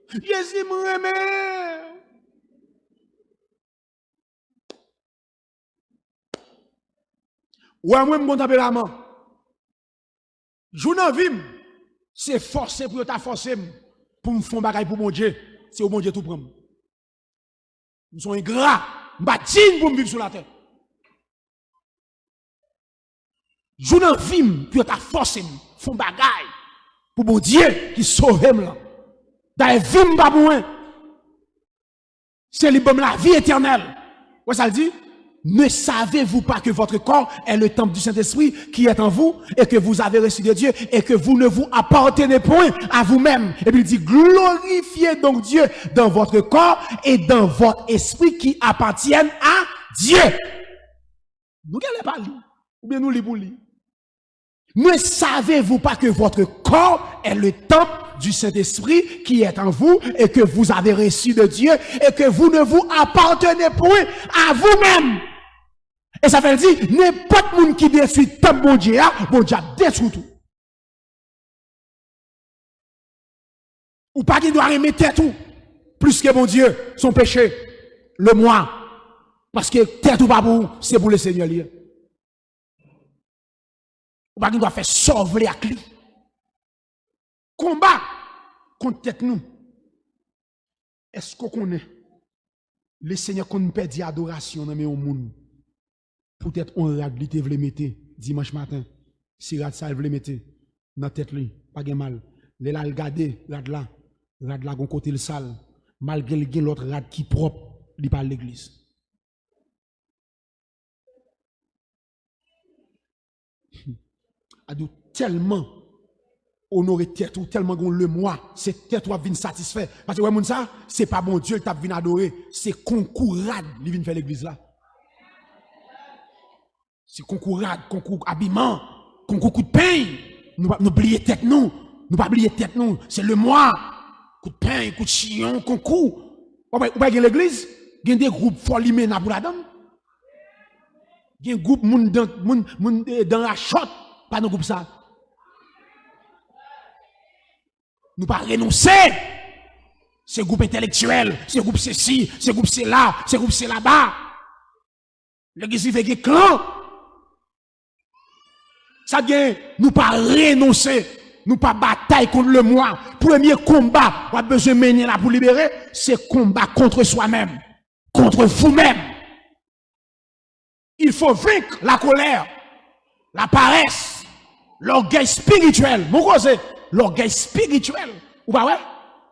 Jésus m'aime. Ouais moi me compte la main. Jou nan vim, c'est forcé pour ta forcer pour me faire bagaille pour mon Dieu. C'est au bon Dieu tout prendre. Nous sommes ingrats, m'batine pour me vivre sur la terre. Jou nan vim, pour ta forcer font bagaille pour mon Dieu qui sauve là. Dans vim pas moins. C'est lui bon la vie éternelle. Ouais ça le dit? Ne savez-vous pas que votre corps est le temple du Saint-Esprit qui est en vous et que vous avez reçu de Dieu et que vous ne vous appartenez point à vous-même? Et puis il dit, glorifiez donc Dieu dans votre corps et dans votre esprit qui appartiennent à Dieu. Nous n'allons pas lire, ou bien nous lisons lire. Ne savez-vous pas que votre corps est le temple du Saint-Esprit qui est en vous et que vous avez reçu de Dieu et que vous ne vous appartenez point à vous-même? Et ça veut dire, n'importe monde qui détruit tant bon Dieu a détruit tout. Ou pas qu'il doit remettre tout, plus que mon Dieu, son péché, le moi. Parce que tête ou pas pour c'est pour le Seigneur. Ou pas qu'il doit faire sauver à lui. Combat contre tête nous. Est-ce qu'on connaît le Seigneur qu'on perd adoration dans le monde? Peut-être on raglite vle mette dimanche matin. Si rad ça vle mette dans tête lui, pas de mal. Les là regarder rad là gon côté le sale. malgré l'autre rad qui propre, il parle l'église. A dit tellement honorer tête ou tellement gon le moi, c'est tête ou vinn satisfait parce que ouais moun ça, c'est pas bon Dieu t'a vinn adorer, c'est concours rad li vinn faire l'église là. C'est concours rad, concours habillement, concours coup de pain. Nous pas oublier tête nous pas oublier tête nous, c'est le moi. Coup de pain, coup de chillon, concours. Ou pas l'église, il y a des groupes folimena pour la dame. Il y a un groupe moun dans la shot, pas nos groupes ça. Nous pas renoncer. C'est groupe intellectuel, c'est groupe ceci, c'est groupe c'est là, c'est groupe c'est là-bas. L'église fait des clans. Ça vient, nous pas renoncer, nous pas bataille contre le moi. Premier combat, on a besoin de mener là pour libérer, c'est combat contre soi-même, contre vous-même. Il faut vaincre la colère, la paresse, l'orgueil spirituel. Mon gros, c'est l'orgueil spirituel. Ou pas ouais?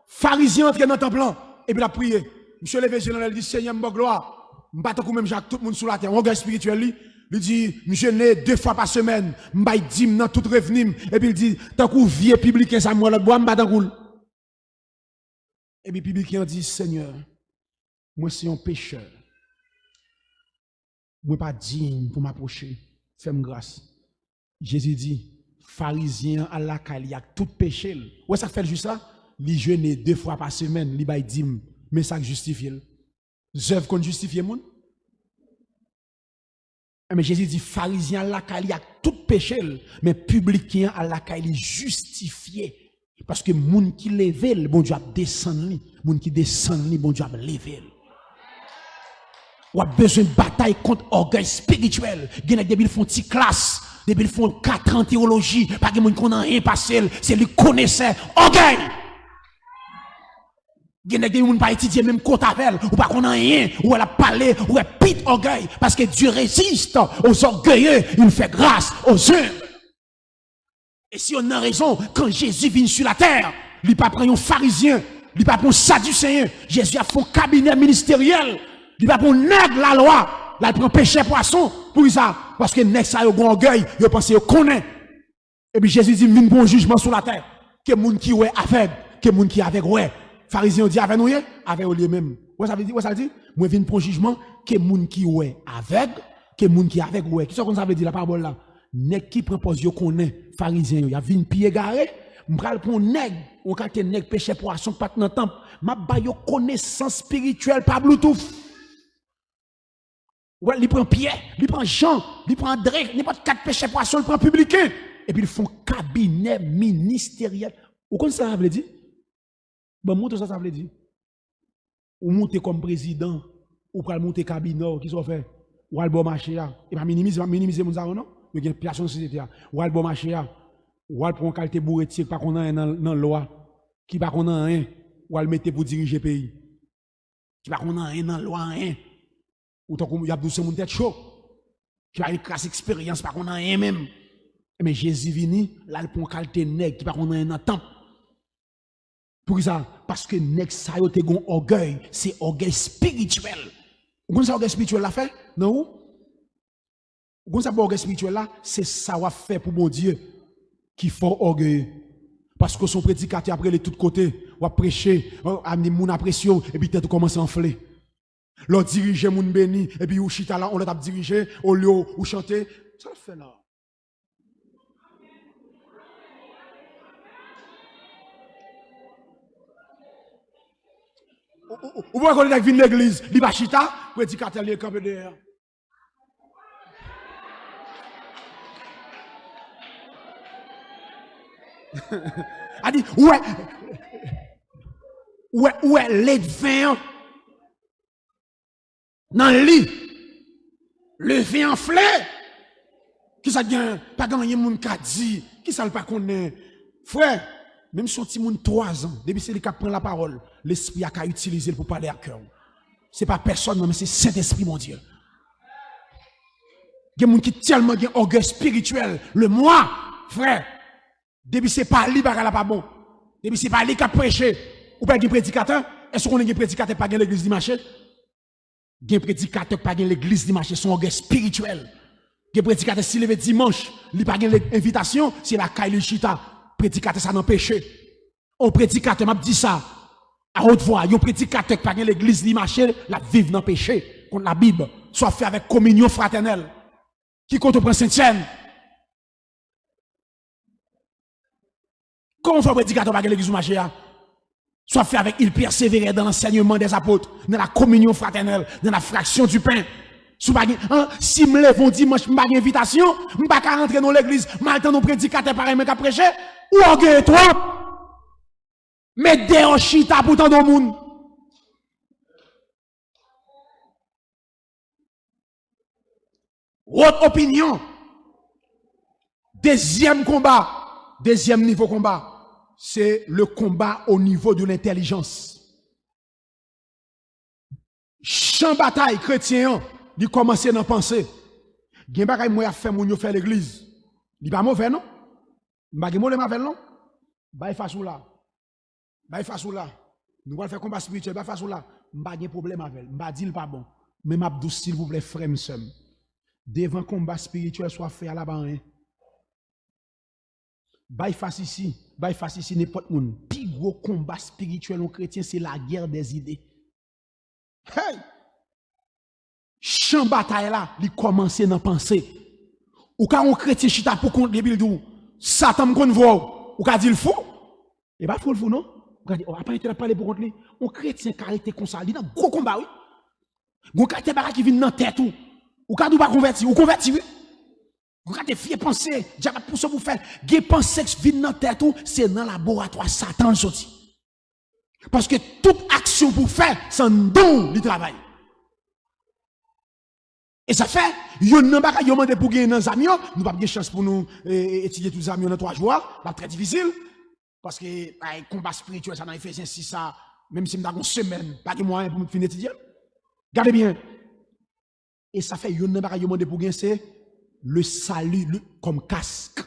Pharisien entre dans le temple et puis il a prié. Monsieur levé sur il dit Seigneur, mon gloire. M'bata comme même Jacques tout le monde sur la terre. Orgueil spirituel il dit monsieur né 2 fois par semaine, m'bay dim dans tout revenu et puis il dit tant qu'on vieux publicain ça moi l'autre bois m'bata cool. Et puis publicain dit Seigneur, moi c'est un pécheur. Moi pas digne pour m'approcher. Fais-moi grâce. Jésus dit pharisien à la caille tout péché. Ouais ça fait juste ça. Li jeûne 2 fois par semaine, li bay dim, mais ça justifie. Zèv qu'on justifie moun. Mais Jésus dit pharisien à la caille tout péché, mais publicain à la caille justifié. Parce que moun qui lève, bon Dieu a descendu, moun qui descend, bon Dieu a levé. Ou a besoin de bataille contre orgueil spirituel. Gen des débiles font ti classe, débiles font 4 ans en théologie, pas que moun qu'on a rien passé, c'est lui connaissait orgueil. Gen des moun pas étudier même compte appel, ou pas qu'on a rien, ou elle a parlé, ou elle pite orgueil parce que Dieu résiste aux orgueilleux, il fait grâce aux humbles. Et si on a raison, quand Jésus vient sur la terre, il pas prend un pharisien, il pas prend un sadducéen, Jésus a fait un cabinet ministériel. Il va pour nègre la loi, là il prend péché poisson pour ça parce que nègre ça yo gon orgueil, yo pense yo connaît. Et puis Jésus dit vinn bon jugement sur la terre. Que moun qui ouais aveugle, que moun qui avec ouais. Pharisien dit avec nous avec au lieu même. Ouais ça veut dire, ouais ça dit, moi vinn pour jugement que moun qui ouais aveugle, que moun qui avec ouais. Qui ça qu'on ça veut dire la parole là? Nègre qui propose yo connaît, pharisien yo, a vinn pied garé, m'pral pour nègre, on quand nègre péché poisson pas dans temple, m'a ba yo connaissance spirituelle par Bluetooth. Ouais, il prend Pierre, il prend Jean, il prend André, il prend 4 péchés poissons, il prend publicain. Et puis ils font cabinet ministériel. Vous connaissez ça veut dire? Bon, montre ça veut dire. Ou monter comme président, ou pour monter cabinet, qui sont fait? Ou al bon marché, et pas minimiser mon ça non? Il y a une personne société, ou al bon marché, ou al prendre qualité bourretier, pas qu'on a un dans loi, qui pas qu'on a rien, ou al mettre pour diriger le pays. Qui pas qu'on a un dans loi, rien. Ou tant qu'on y a besoin de tête chaud, qui a une classe expérience, pas qu'on a rien même. Mais Jésus vini, là, il prend qualité nègre, qui pas qu'on a un temps. Pour ça, parce que nègre, ça y a un orgueil, c'est orgueil spirituel. Vous connaissez orgueil spirituel là fait? Non? Vous connaissez orgueil spirituel là? C'est ça qu'on fait pour mon Dieu, qui faut orgueil. Parce que son prédicateur après de tous côtés, ou a prêché, amener mon appréciation, et puis tout commence à enfler. L'on dirige moun béni, et puis ou chita là, on l'a dirigé, au lieu ou chanter. Ça fait là. Ou voyez qu'on est dans l'église, il va chita, prédicateur est campé derrière. A dit, ouais, les vins. Dans le lit, le vin enflé, qui ça gagne, pas gagné moun ka dit, qui ça le pas connaît. Frère, même si on petit moun 3 ans, depuis c'est lui qui prend la parole, l'esprit a qu'à utiliser pour parler à cœur. C'est pas personne, non, mais c'est Saint-Esprit, mon Dieu. Il y a des gens qui tellement ont orgueil spirituel. Le moi, frère, depuis c'est pas lui qui pas bon. Depuis c'est pas lui qui a prêché, ou pas du prédicateur, est-ce qu'on a des prédicateurs pas dans l'église dimanche? Des prédicateurs pas dans l'église dimanche, sont des spirituels. Des prédicateurs s'il levé dimanche, il pas dans l'invitation, c'est la caille chita. Prédicateur ça non péché. On prédicateur m'a dit ça à haute voix, un prédicateur pas dans l'église dimanche, la vive dans péché contre la Bible, soit fait avec communion fraternelle. Qui compte au prince Saint-Tienne? Comment on fait prédicateur pas dans l'église dimanche? Soit fait avec il persévérait dans l'enseignement des apôtres, dans la communion fraternelle, dans la fraction du pain. Si me lève dimanche, je n'ai invitation, je ne peux pas rentrer dans l'église, je m'attends nos prédicateurs pareil, mais qu'à prêcher, ou on gagne toi. Mais des chita pour tant de monde. Autre opinion. Deuxième combat, deuxième niveau combat. C'est le combat au niveau de l'intelligence. Champ bataille chrétien, il commence à penser. Gen bagay moi faire moun yo faire l'église. Il pas mauvais non? M'pa gen mauvais non? Bay façon là. Bay façon là. Nous allons faire combat spirituel, bay façon là. M'pa gen problème avec. M'pa dit pas bon. Mais m'a dou s'il vous plaît frère m'sem. Devant combat spirituel soit fait à la ban. Bay face ici n'importe moun. Pi gros combat spirituel en chrétien c'est la guerre des idées. Hey! Champ bataille là, il commence à penser. Ou quand on chrétien chita pour contre les bildou, Satan me konn voix, ou ka dit le fou? Et pas fou le fou non? Ou ka dit oh après il parler pour contre lui. On chrétien caractère comme ça, il dans gros combat oui. Gon caractère bara qui vient dans tête ou ka dou pas converti, ou converti oui. Vous avez fier penser, diable pour ça vous faire, des pensées qui viennent dans tête ou c'est dans le laboratoire Satan sorti. Parce que toute action pour faire, c'est un don du travail. Et ça fait, yon nan baka yon mande pour gagner dans amis, nous pas de chance pour nous étudier tous les amis dans 3 jours, pas très difficile parce que combat spirituel ça dans Ephésiens 6 ça, même si m'da une semaine, pas de moyen pour me finir étudier. Gardez bien. Et ça fait yon nan baka yon mande pour gagner c'est le salut comme casque.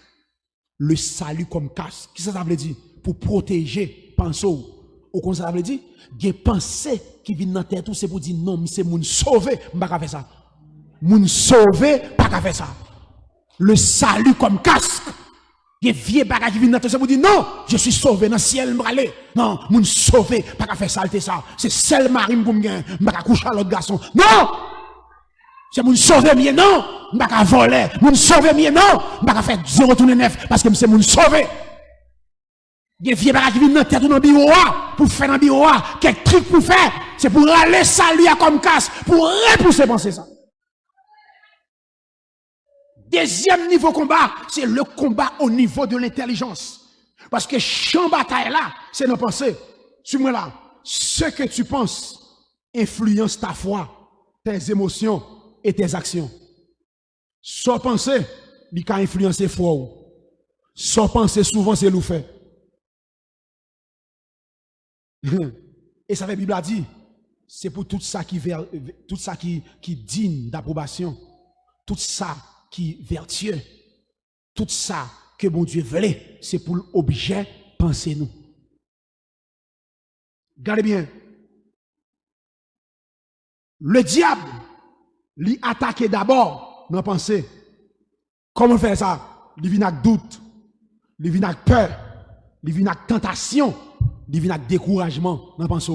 Le salut comme casque. Qu'est-ce que ça veut dire? Pour protéger pensez ou comme ça veut dire, des pensées qui viennent dans la tête, c'est pour dire non, c'est moun sauvé, m'pa faire ça. Moun sauvé, pas qu'à faire ça. Le salut comme casque. Des vieux bagages qui viennent dans la tête, c'est pour dire non, je suis sauvé dans le ciel, m'bralé. Non, moun sauvé, pas qu'à faire ça, ça. C'est seul mari m'koum gen, m'pa coucher à l'autre garçon. Non! C'est moun sauvé mieux, non! M'pa voler. Moun sauvé mieux, non! M'pa faire 0,9 parce que c'est moun sauvé. Des vieux bagages qui viennent dans la tête ou dans le bureau, pour faire dans le bureau, quelques trucs pour faire, c'est pour aller saluer comme casse, pour repousser penser ça. Deuxième niveau combat, c'est le combat au niveau de l'intelligence. Parce que champ bataille là, c'est nos pensées. Suis-moi là. Ce que tu penses influence ta foi, tes émotions et tes actions. Sans penser, il peut influencer foi. Sans penser, souvent, c'est l'oufait. Et ça fait la Bible a dit, c'est pour tout ça qui digne d'approbation, tout ça qui est vertueux, tout ça que mon Dieu voulait, c'est pour l'objet, pensez-nous. Regardez bien. Le diable, lui attaque d'abord dans la pensée. Comment faire ça? Il vient avec doute, il vient avec peur, il vient avec tentation, il vient avec découragement dans la pensée.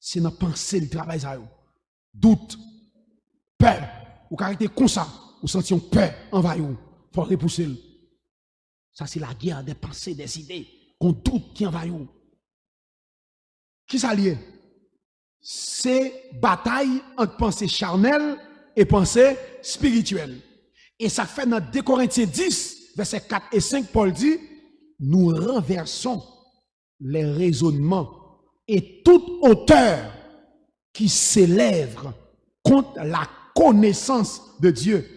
C'est dans la pensée le travail ça. Doute, peur, ou caractère comme ça, ou sentir peur envahir, il faut repousser. Ça c'est la guerre des pensées, des idées, qu'on doute qui envahit. Qui ça lié? C'est bataille entre pensée charnelle et pensée spirituelle. Et ça fait dans 2 Corinthiens 10, versets 4 et 5, Paul dit, nous renversons les raisonnements et toute hauteur qui s'élève contre la connaissance de Dieu.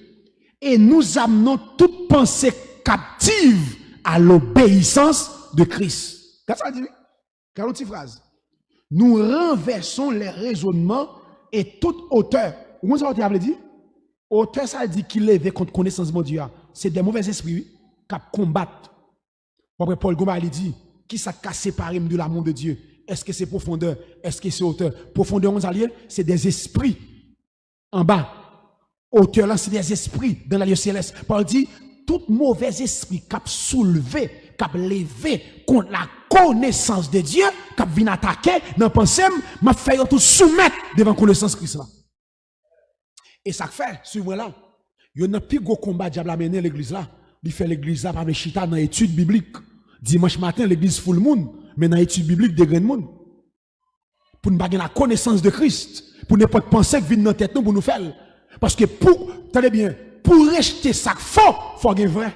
Et nous amenons toute pensée captive à l'obéissance de Christ. Qu'est-ce que ça dit? Quelle autre phrase? Nous renversons les raisonnements et toute hauteur. Vous savez ce que ça veut dire? Hauteur, ça dit qu'il est contre connaissance de Dieu. C'est des mauvais esprits qui combattent. Après Paul Gomba, il dit, qui ça a séparé de l'amour de Dieu? Est-ce que c'est profondeur? Est-ce que c'est hauteur? Profondeur, on s'allie, c'est des esprits en bas. Hauteur, là, c'est des esprits dans la lieu céleste. Paul dit, tout mauvais esprit qui a soulevé, qui a levé contre la connaissance de Dieu, qui a venu attaquer, dans pensée, m'a fait tout soumettre devant la connaissance de Christ là. Et ça fait, suivez là, il y a un plus gros combat diable à mener l'église là. Il fait l'église là par les chita dans l'étude biblique. Dimanche matin, l'église full monde, mais dans l'étude biblique, des grands monde. Pour nous baguer la connaissance de Christ, pour ne pas penser que vient dans la tête nous pour nous faire. Parce que pour, tenez bien, pour rejeter ça faux, il faut gagner vrai.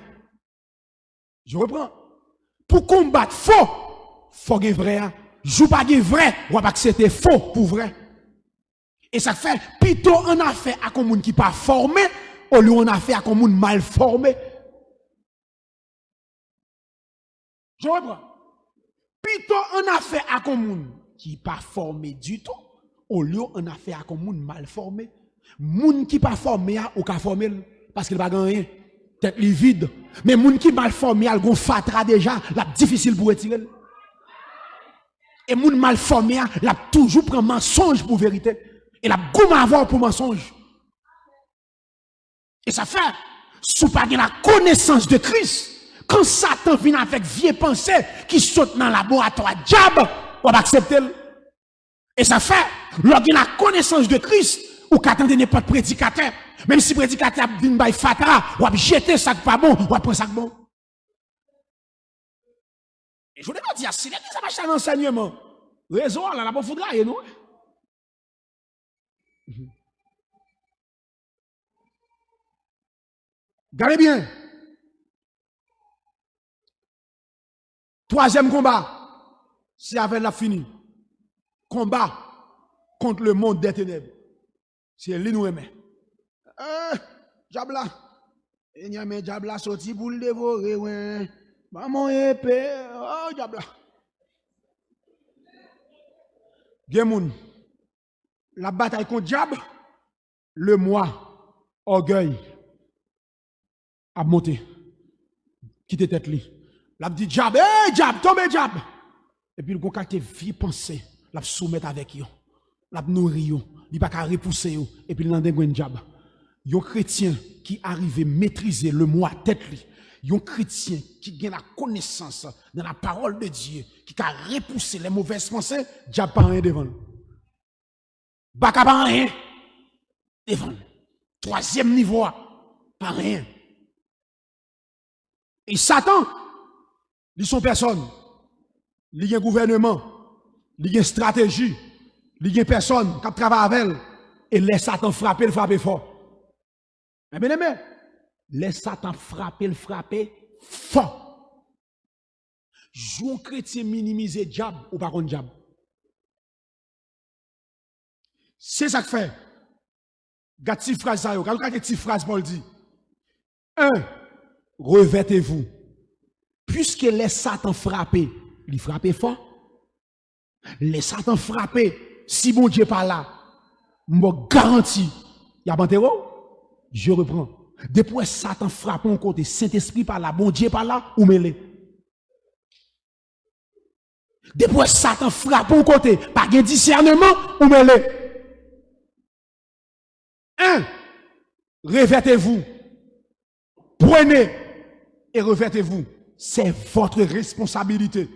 Je reprends. Pour combattre faux, il faut gagner vrai. Je ne pas gagner vrai, on va pas accepter faux pour vrai. Et ça fait, plutôt on a fait à un monde qui n'est pas formé, au lieu on a fait à un monde mal formé. Je reprends. Plutôt on a fait à un monde qui n'est pas formé du tout, au lieu on a fait à un monde mal formé. Moun qui pas formé ou ka formé parce qu'il pas rien tête li vide mais moun qui mal formé a gon fatra déjà la difficile pour retirer et moun mal formé la toujours prend mensonge pour vérité et la goum avoir pour mensonge et ça fait sous pas la connaissance de Christ quand Satan vient avec vieille pensée qui saute dans le laboratoire diable on va accepter et ça fait lorsqu'il a la connaissance de Christ ou qu'attendez n'importe prédicateur. Même si prédicateur vient by fatra, ou a jeter ça pas bon, ou a prendre ça bon. Et je voulais pas dire, si l'église a marché à l'enseignement, raison, là, la pas foutre là, non? Regardez bien. Troisième combat, c'est avec la fini. Combat contre le monde des ténèbres. C'est lui nous aimer. Diable il y a un diable sorti pour le dévorer, ouais. Maman épée, oh diable. Bien moun. La bataille contre diable, le moi, orgueil, a monté. Quitte tête li. L'a dit diable, hey diable, tombe diable. Et puis le concacte vie pensée, l'a soumettre avec yo. L'a nourrir yo. Il pas qu'à repousser yo et puis l'en dégouin diable. Yon chrétien qui arrive à maîtriser le moi tête li. Yon chrétien qui gagne la connaissance dans la parole de Dieu, qui a repoussé les mauvaises pensées, diable pas rien devant. Baka pas rien devant. Troisième niveau, pas rien. Et Satan, ils sont personne. Il y a un gouvernement, il y a une stratégie. Il y a personne qui travaille avec elle et laisse Satan frapper, le frapper fort. Mais bien aimé, laisse Satan frapper, le frapper fort. Joue chrétien minimiser diable ou pas contre diable. C'est ça que fait. Gardez cette phrase ça, regardez cette phrase Paul dit. 1. Revêtez-vous. Puisque laisse Satan frapper, il frappe fort. Laisse Satan frapper. Si mon Dieu pas là, me garantis, il y a pas terreau. Je reprends. Depuis Satan frappe un côté, Saint-Esprit par là, bon Dieu par là, ou mêlé. Depuis Satan frappe un côté, par un discernement, ou mêlé. 1. Revêtez-vous. Prenez et revêtez-vous. C'est votre responsabilité.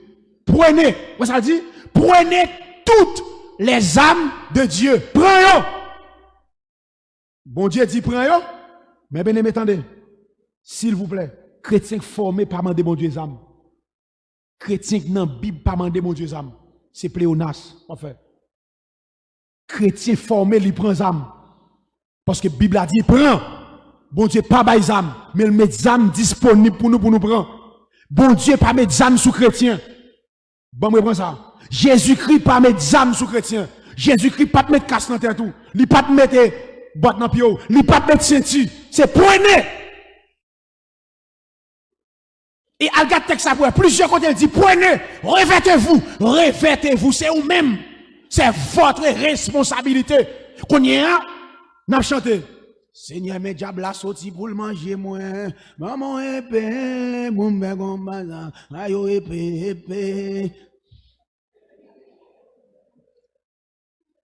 Prenez, vous ça dit, prenez toutes les âmes de Dieu. Prenez. Bon Dieu dit prenez. Mais bien aimé, attendez. S'il vous plaît, chrétien formé par mandé mon Dieu âme. Chrétien dans la Bible par mandé mon Dieu âme. C'est pléonas, en fait. Chrétien formé, il prend âme. Parce que la Bible a dit prend. Bon Dieu pas bail âme, mais il met des âmes disponibles pour nous prendre. Bon Dieu pas mettre des âmes sous chrétien. Bon, moi prends ça. Jésus-Christ pas mettre des âmes sous chrétien. Jésus-Christ pas mettre casse dans terre tout. Il pas mettre boîte dans pied. Il pas mettre ceinture. C'est prenez. Et Algat texte ça pour plusieurs côtés il dit prenez, revêtez-vous, revêtez-vous, c'est vous-même. C'est votre responsabilité. Qu'on y a, n'a chanté. Seigneur, mes diables a sorti pour le manger, moi. Maman épée, mon bégon bazar, ayo épée.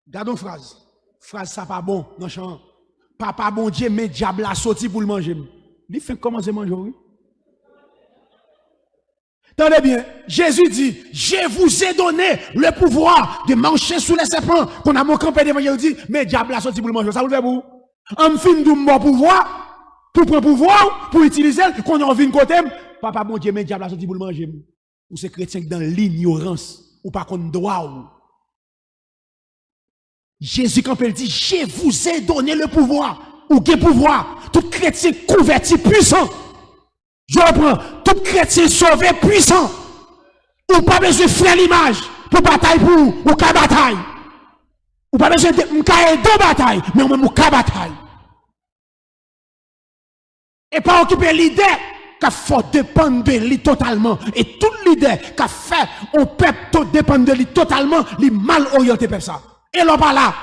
Gardons phrase. Phrase ça pas bon dans champ. Papa bon Dieu mais diable a sorti pour le manger. Il fait commencer manger oui. Tenez bien, Jésus dit, je vous ai donné le pouvoir de marcher sous les serpents. Qu'on a mon campé devant Jésus dit, mais diable a sorti pour le manger. Ça vous fait pour? En fin de mon pouvoir, pour prendre pouvoir, pour utiliser, qu'on a envie de côté, papa bon Dieu mais diable a sorti pour le manger. Ou c'est chrétien dans l'ignorance, ou pas qu'on droit. Jésus, quand il dit, je vous ai donné le pouvoir, ou quel pouvoir, tout chrétien converti puissant, je reprends, tout chrétien sauvé puissant, ou pas besoin de faire l'image, pour bataille pour, ou qu'à bataille, ou pas besoin de deux batailles, mais on même ou qu'à bataille. Et pas occuper l'idée qu'il faut dépendre de lui totalement, et toute l'idée qu'a fait, on peut tout dépendre de lui totalement, lui mal orienté pour ça. Et là, par là.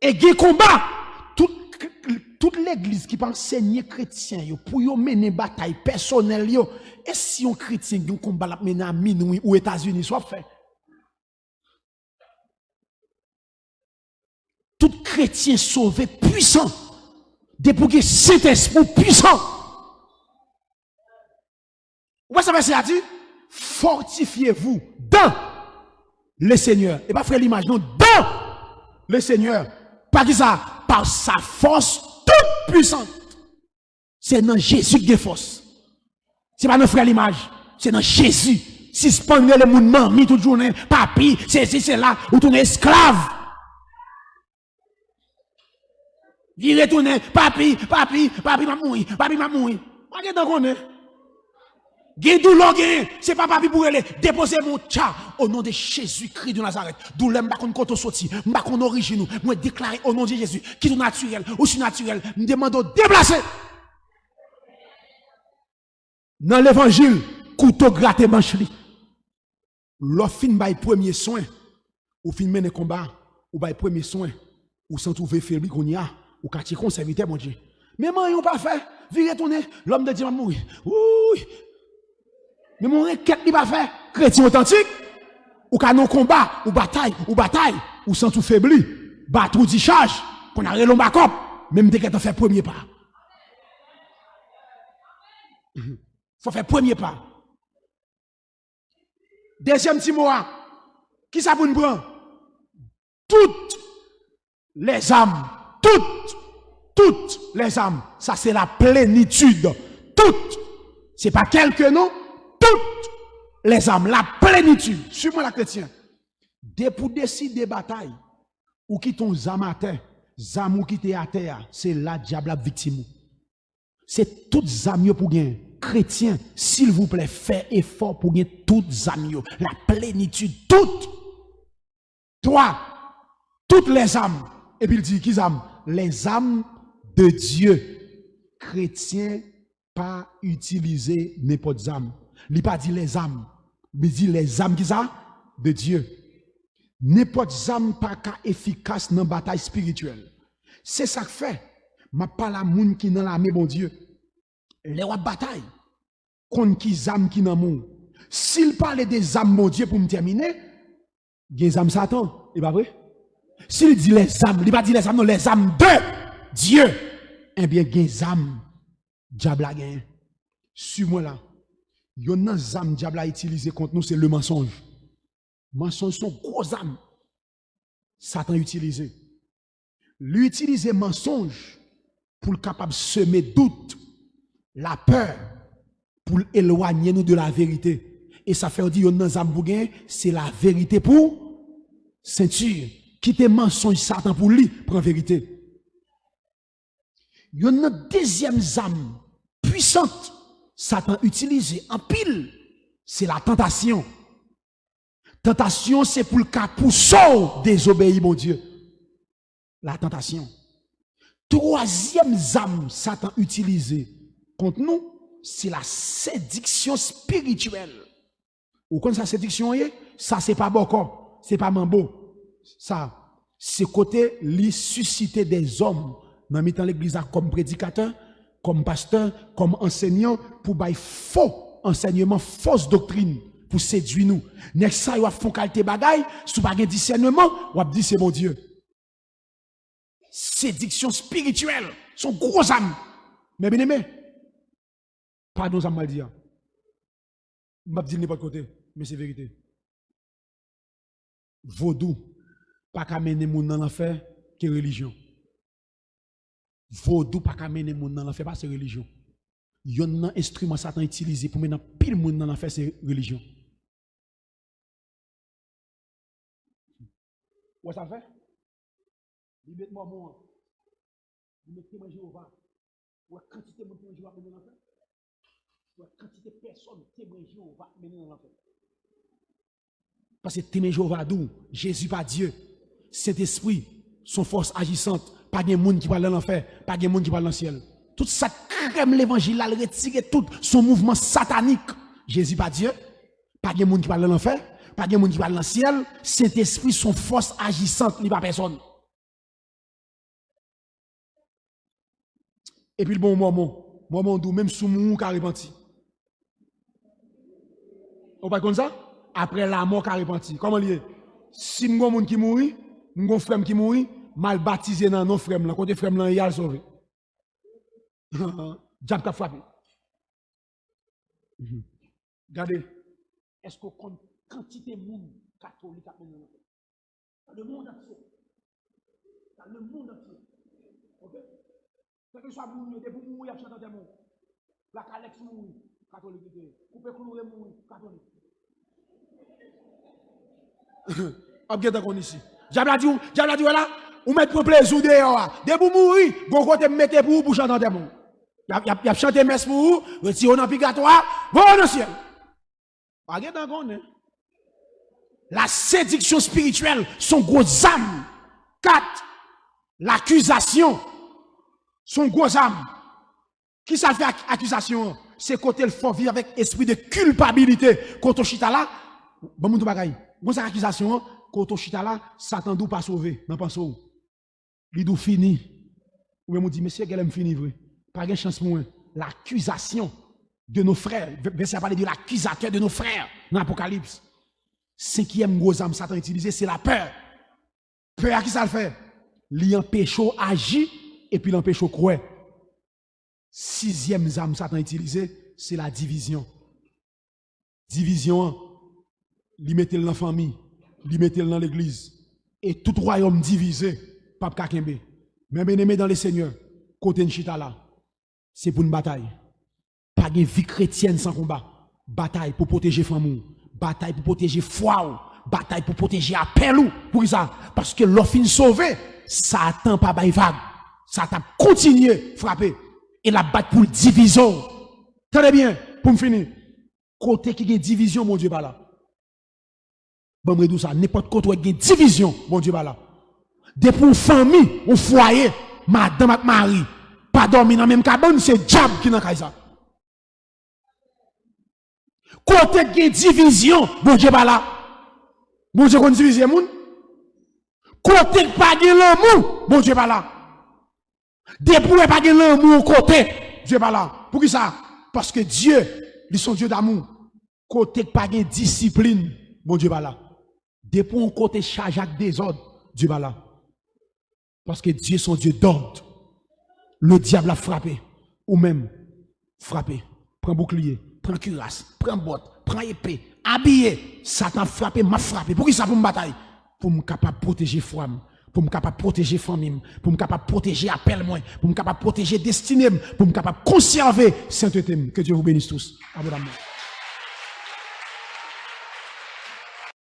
Et qui combat toute l'église qui peut enseigner chrétien pour y mener bataille personnelle. Et si un chrétien qui combat la mener à minuit ou États-Unis, soit fait. Tout chrétien sauvé puissant. Depuis que cet esprit puissant. Où est-ce que ça dit? Fortifiez-vous dans le Seigneur. Et pas frère l'image, non, dans le Seigneur. Pas qui ça? Par sa force toute puissante. C'est dans Jésus qui a force. C'est pas dans frère l'image. C'est dans Jésus. Si se prend le monde mamie toute journée, papi, c'est là, ou tourne esclave. Il retourne, papi, m'a moui, papi m'a moui. Pas que t'en connais. C'est pas papi pour aller déposer mon tcha au nom de Jésus-Christ de Nazareth. D'où l'aime pas qu'on koto sorti, pas qu'on origine, moi déclarer au nom de Jésus, qui est naturel ou surnaturel, nous demandons déplacer. Dans l'évangile, couteau gratté manche li. L'offre fin bail premier soin, ou fin mener combat, ou bail premier soin, ou sans trouver faibli qu'on y a, ou quartier conservateur mon Dieu. Mais moi yon pas fait, vi retourner, l'homme de Dieu m'a mourir. Oui. Mais mon requête n'est pas fait. Chrétien authentique, ou canon combat, ou bataille, ou sans tout faibli, battre ou charge, qu'on a relon backup, même dès qu'on fait premier pas. Faut faire premier pas. Deuxième petit mot, qui ça pour nous prendre? Toutes les âmes, toutes les âmes, ça c'est la plénitude. Toutes. C'est pas quelques noms. Toutes les âmes, la plénitude. Suis-moi la chrétien. Dès pour décider bataille, ou qui ton âme à terre, âme ou qui t'es à terre, c'est la diable la victime. C'est toutes âmes pour gagner. Chrétien, s'il vous plaît, faites effort pour gagner toutes âmes, la plénitude, toutes. Toi, toutes les âmes. Et puis il dit, qui âmes? Les âmes de Dieu. Chrétien, pas utiliser n'importe âme. Il pas dit les âmes, mais dit les âmes qui ça? De Dieu. N'importe âme pas efficace dans la bataille spirituelle. C'est ça que fait. Ma pas la moun qui dans l'armée, bon Dieu. Les rois bataille. Contre qui âme qui dans monde. S'il parle des âmes, mon Dieu, pour me terminer, il y a des âmes Satan. C'est pas vrai? S'il dit les âmes, il pas dit les âmes, non, les âmes de Dieu. Eh bien, il y a des âmes, diable a gagné. Suis-moi là. Il y a des âmes diable a utilisé contre nous, c'est le mensonge. Mensonge sont gros âmes. Satan utilisé. Lui utiliser mensonge pour capable semer doute, la peur, pour éloigner nous de la vérité. Et ça fait dire dans âme pour gagner, c'est la vérité pour ceinture. Quitter mensonge Satan pour lui, prend vérité. Il y a une deuxième âme puissante. Satan utilise en pile, c'est la tentation. Tentation, c'est pour le cas pour désobéir, mon Dieu. La tentation. Troisième âme, Satan utilise contre nous, c'est la séduction spirituelle. Ou quand sa séduction est, ça c'est pas bon, c'est pas mambo. Ça, c'est côté lui susciter des hommes dans l'église comme prédicateur, comme pasteur, comme enseignant, pour bailler faux enseignement, fausse doctrine, pour séduire nous. Next ça, il font qualité bagaille, sous pas de discernement, ou a dit c'est mon Dieu. Séduction spirituelle, son gros âme. Mais bien aimé, pardon, ça m'a dit. Je ne vais pas dire n'importe côté, mais c'est vérité. Vaudou, pas qu'à mener mon dans l'enfer, que religion. Vaudou, pas qu'à mener mon dans l'enfer, pas c'est religion. Il y a un instrument Satan utilisé pour mener pile monde dans l'enfer, c'est religion. Où ça fait? Libère-moi, moi. Libère-moi, Jéhovah. Ou quantité de monde qui va mener dans l'enfer? Ou quantité de personnes qui témoignent Jéhovah mener dans l'enfer? Parce que témoin Jéhovah d'où? Jésus pas Dieu. Saint-Esprit, son force agissante. Pas de monde qui va dans l'enfer, pas de monde qui va dans le ciel. Tout ça crème l'évangile, elle retire tout son mouvement satanique. Jésus pas Dieu, pas de monde qui va dans l'enfer, pas de monde qui va dans le ciel. Saint-Esprit, son force agissante, il n'y a pas personne. Et puis le bon moment d'où même sous mon qui a repenti. On pas comme ça? Après la mort qui a repenti. Comment lié? Si nous avons un qui mourit, nous avons un frère qui mourit, mal baptisé dans nos frères, là, côté frère, là, il a sauvé. Diable t'a frappé. Regardez, est-ce qu'on compte quantité de monde catholique dans le monde entier? Dans le monde entier. Ok? Quel que soit le monde, pour mourir, il y a chanté mon. La Calex mourir, catholique. Couper clouer mourir, catholique. Abgeta qu'on ici. Diable a dit, voilà, ou mettre pour plaisir dehors. Dès pour mourir, bon côté mettez pour chanter mon. Il a chanté messe pour vous, retirez dans pigatoire, bon dans le ciel. La séduction spirituelle, son gros âme. 4. L'accusation, son gros âme. Qui ça fait accusation? C'est côté le faut vivre avec esprit de culpabilité. Quand on chita là, bon moun tou bagay. Bon ça accusation, quand on chita là, Satan dou pas sauver, nan pense ou. Li dou fini. Ou même on dit monsieur qu'elle aime fini vrai. Pas de chance moins. L'accusation de nos frères. Verset parler de l'accusateur de nos frères dans l'Apocalypse. 5e gros âme Satan utilisé, c'est la peur. Peur à qui ça le fait? Li empêche agir et puis l'empêche croire. 6e âme Satan utilisé, c'est la division. Division, li mette dans la famille, li mette dans l'église. Et tout royaume divisé, pape kakembe. Mais bien aimé dans le Seigneur, côté nchita là, c'est pour une bataille. Pas de vie chrétienne sans combat. Bataille pour protéger famille, bataille pour protéger foi, bataille pour protéger appel ou. Pour ça, parce que l'offre sauvé, Satan pas bail vague. Satan continue frapper et la battre pour division. Tenez bien, pour me finir. Côté qui a division, mon Dieu, pas là. Bon, me ça, n'importe côté qui a division, mon Dieu, pas là. Depuis une famille, un foyer, madame et mari, pas dormir dans la même cabane, c'est diable qui n'a pas ça. Côté qui a division, mon Dieu, pas là. Mon Dieu, qu'on divise les gens. Côté qui pas de l'amour, mon Dieu, pas là. Depuis pas de l'amour, côté, Dieu, pas là. Pour qui ça? Parce que Dieu, ils sont Dieu d'amour. Côté qui pas de discipline, mon Dieu, pas là. Depuis un côté chargé avec désordre, Dieu, pas là. Parce que Dieu son Dieu d'ordre. Le diable a frappé. Ou même frappé. Prends bouclier, prends cuirasse, prends botte, prends épée, habillé. Satan frappé, m'a frappé. Pour qui ça pour me bataille? Pour me capable de protéger foi, pour me capable de protéger famille, pour me capable de protéger appel moi, pour me capable de protéger destinée, pour me capable de conserver sainteté. Que Dieu vous bénisse tous. Abondamment.